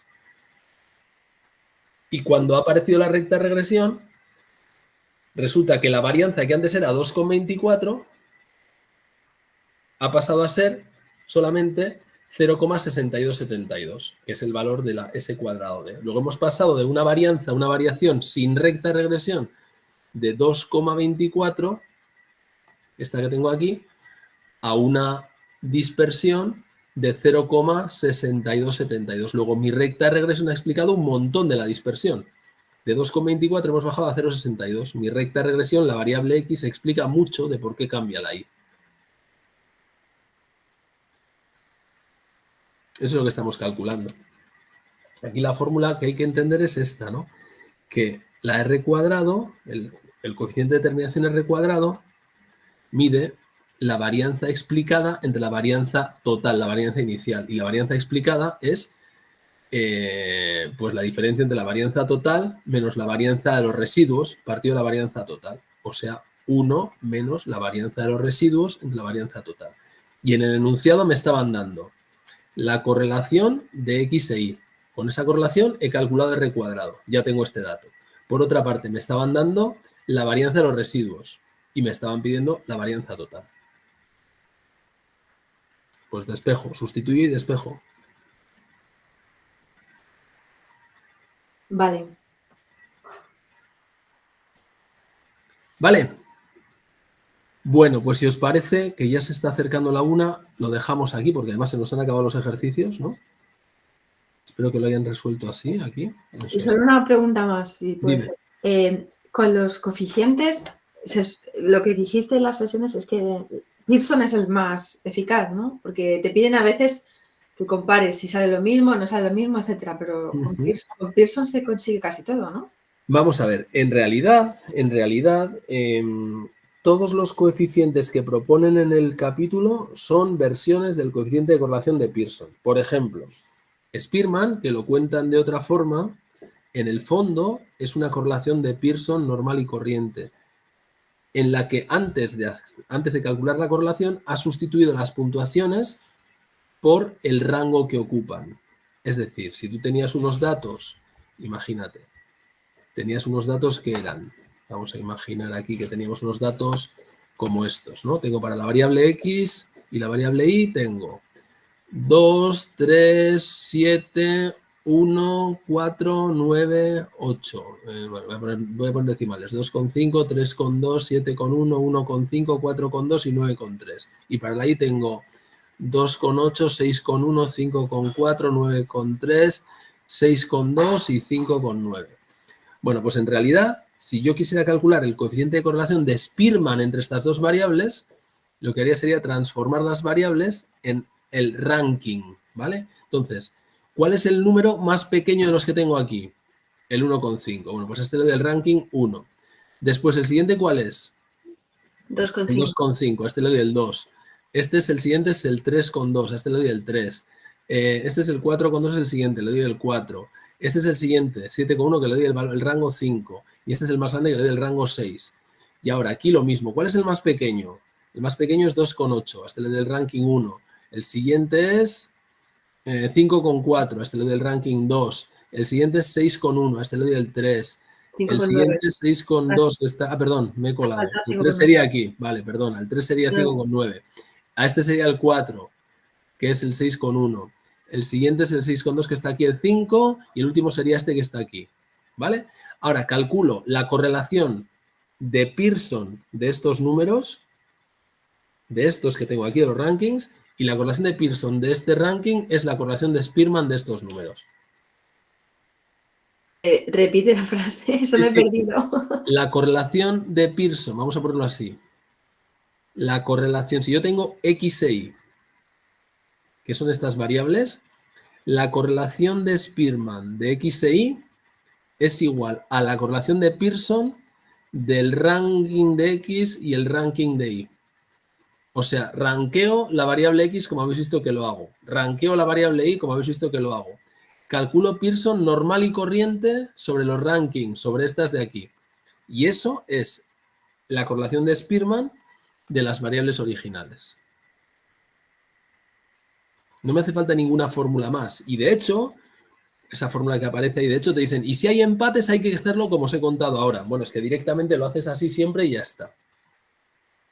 Y cuando ha aparecido la recta de regresión, resulta que la varianza que antes era 2,24 ha pasado a ser solamente 0,6272, que es el valor de la S cuadrado de. Luego hemos pasado de una varianza a una variación sin recta de regresión de 2,24, esta que tengo aquí, a una dispersión de 0,6272. Luego mi recta de regresión ha explicado un montón de la dispersión. De 2,24 hemos bajado a 0,62. Mi recta de regresión, la variable X, explica mucho de por qué cambia la Y. Eso es lo que estamos calculando. Aquí la fórmula que hay que entender es esta, ¿no? Que la R cuadrado, el coeficiente de terminación R cuadrado, mide la varianza explicada entre la varianza total, la varianza inicial. Y la varianza explicada es pues la diferencia entre la varianza total menos la varianza de los residuos partido de la varianza total. O sea, 1 menos la varianza de los residuos entre la varianza total. Y en el enunciado me estaban dando la correlación de X e Y. Con esa correlación he calculado R cuadrado. Ya tengo este dato. Por otra parte, me estaban dando la varianza de los residuos y me estaban pidiendo la varianza total. Pues despejo, sustituyo y despejo. Vale. Vale. Bueno, pues si os parece que ya se está acercando la 1, lo dejamos aquí porque además se nos han acabado los ejercicios, ¿no? Espero que lo hayan resuelto así, aquí. Y solo una pregunta más, si puede Dime. ser. Con los coeficientes, lo que dijiste en las sesiones es que Pearson es el más eficaz, ¿no? Porque te piden a veces que compares si sale lo mismo, no sale lo mismo, etcétera, pero con Pearson se consigue casi todo, ¿no? Vamos a ver, en realidad, todos los coeficientes que proponen en el capítulo son versiones del coeficiente de correlación de Pearson. Por ejemplo, Spearman, que lo cuentan de otra forma, en el fondo es una correlación de Pearson normal y corriente, en la que antes de calcular la correlación ha sustituido las puntuaciones por el rango que ocupan. Es decir, si tú tenías unos datos, imagínate, tenías unos datos que eran, vamos a imaginar aquí que teníamos unos datos como estos, ¿no? Tengo para la variable X y la variable Y, tengo 2, 3, 7, 1, 4, 9, 8. Voy a poner decimales. 2,5, 3,2, 7,1, 1,5, 4,2 y 9,3. Y para la Y tengo 2,8, 6,1, 5,4, 9,3, 6,2 y 5,9. Bueno, pues en realidad, si yo quisiera calcular el coeficiente de correlación de Spearman entre estas dos variables, lo que haría sería transformar las variables en el ranking, ¿vale? Entonces, ¿cuál es el número más pequeño de los que tengo aquí? El 1,5. Bueno, pues este le doy el ranking 1. Después, ¿el siguiente cuál es? 2,5. El 2,5. Este le doy el 2. Este es el siguiente, es el 3,2. A este le doy el 3. Este es el 4,2, es el siguiente, le doy el 4. Este es el siguiente, 7,1, que le doy el rango 5. Y este es el más grande, que le doy el rango 6. Y ahora aquí lo mismo. ¿Cuál es el más pequeño? El más pequeño es 2,8. A este le doy el ranking 1. El siguiente es 5,4. A este le doy el ranking 2. El siguiente es 6,1. A este le doy el 3. El 5,9. siguiente es 6,2. Que está, perdón, me he colado. Falta El 5,9. 3 sería aquí. Vale, perdón. El 3 sería Luego. 5,9. A este sería el 4, que es el 6,1. El siguiente es el 6,2, que está aquí el 5. Y el último sería este que está aquí. ¿Vale? Ahora calculo la correlación de Pearson de estos números, de estos que tengo aquí, de los rankings, y la correlación de Pearson de este ranking es la correlación de Spearman de estos números. Repite la frase, eso me he perdido. La correlación de Pearson, vamos a ponerlo así. La correlación, si yo tengo X e Y, que son estas variables, la correlación de Spearman de X e Y es igual a la correlación de Pearson del ranking de X y el ranking de Y. O sea, ranqueo la variable X como habéis visto que lo hago. Ranqueo la variable Y como habéis visto que lo hago. Calculo Pearson normal y corriente sobre los rankings, sobre estas de aquí. Y eso es la correlación de Spearman de las variables originales. No me hace falta ninguna fórmula más. Y de hecho, esa fórmula que aparece ahí, de hecho te dicen, y si hay empates hay que hacerlo como os he contado ahora. Bueno, es que directamente lo haces así siempre y ya está.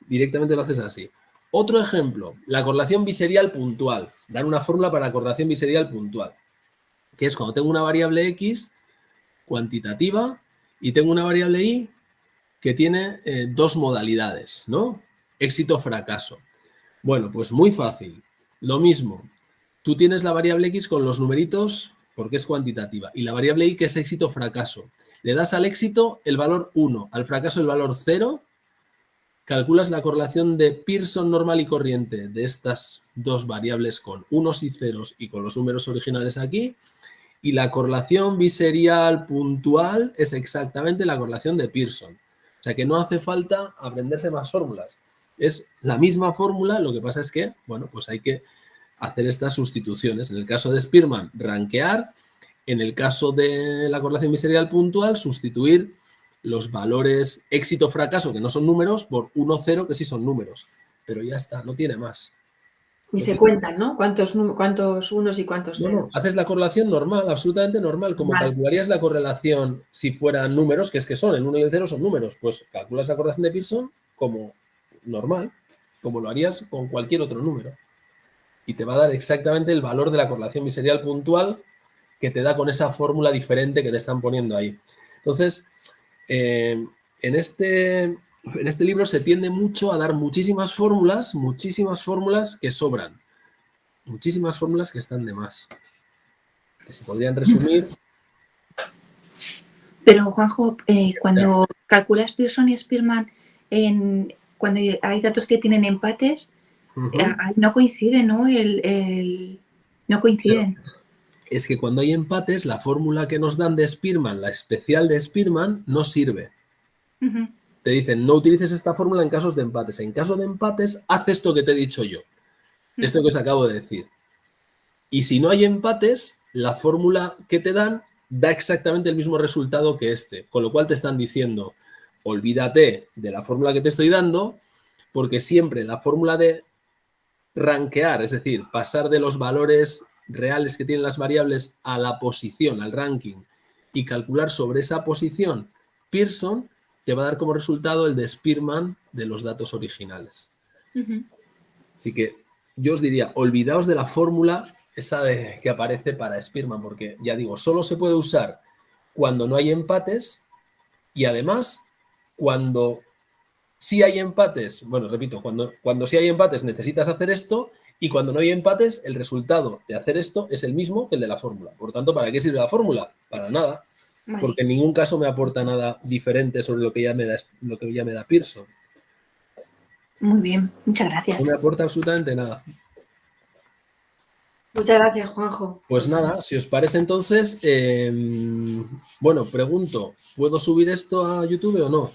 Directamente lo haces así. Otro ejemplo, la correlación biserial puntual. Dan una fórmula para la correlación biserial puntual, que es cuando tengo una variable X cuantitativa y tengo una variable Y que tiene dos modalidades, ¿no? Éxito o fracaso. Bueno, pues muy fácil. Lo mismo. Tú tienes la variable X con los numeritos porque es cuantitativa y la variable Y que es éxito o fracaso. Le das al éxito el valor 1, al fracaso el valor 0. Calculas la correlación de Pearson normal y corriente de estas dos variables con unos y ceros y con los números originales aquí. Y la correlación biserial puntual es exactamente la correlación de Pearson. O sea que no hace falta aprenderse más fórmulas. Es la misma fórmula, lo que pasa es que, bueno, pues hay que hacer estas sustituciones. En el caso de Spearman, rankear. En el caso de la correlación biserial puntual, sustituir los valores éxito-fracaso, que no son números, por 1, 0, que sí son números. Pero ya está, no tiene más. Y se cuentan, ¿no? ¿Cuántos unos y cuántos ceros? No, haces la correlación normal, absolutamente normal, como Vale. calcularías la correlación si fueran números, que es que son, el 1 y el 0 son números, pues calculas la correlación de Pearson como normal, como lo harías con cualquier otro número. Y te va a dar exactamente el valor de la correlación biserial puntual que te da con esa fórmula diferente que te están poniendo ahí. Entonces, en este libro se tiende mucho a dar muchísimas fórmulas que sobran. Muchísimas fórmulas que están de más. Que se podrían resumir. Pero, Juanjo, cuando calculas Pearson y Spearman, cuando hay datos que tienen empates, ahí no coinciden, ¿no? No coinciden. Es que cuando hay empates, la fórmula que nos dan de Spearman, la especial de Spearman, no sirve. Te dicen, no utilices esta fórmula en casos de empates. En caso de empates, haz esto que te he dicho yo. Esto que os acabo de decir. Y si no hay empates, la fórmula que te dan da exactamente el mismo resultado que este. Con lo cual te están diciendo, olvídate de la fórmula que te estoy dando, porque siempre la fórmula de rankear, es decir, pasar de los valores reales que tienen las variables a la posición, al ranking, y calcular sobre esa posición Pearson, te va a dar como resultado el de Spearman de los datos originales. Así que yo os diría, olvidaos de la fórmula esa que aparece para Spearman, porque ya digo, solo se puede usar cuando no hay empates y además cuando sí hay empates, bueno, repito, cuando sí hay empates necesitas hacer esto y cuando no hay empates el resultado de hacer esto es el mismo que el de la fórmula. Por tanto, ¿para qué sirve la fórmula? Para nada, porque en ningún caso me aporta nada diferente sobre lo que ya me da Pearson. Muy bien, muchas gracias. No me aporta absolutamente nada. Muchas gracias, Juanjo. Pues nada, si os parece entonces, bueno, pregunto, ¿puedo subir esto a YouTube o no?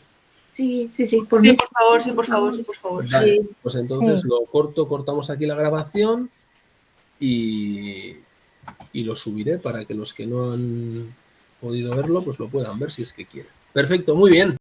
Sí, por Sí, mí. por favor, sí, por favor, sí, por favor. Vale, Sí. pues entonces Sí. cortamos aquí la grabación y lo subiré para que los que no han podido verlo, pues lo puedan ver si es que quieren. Perfecto, muy bien.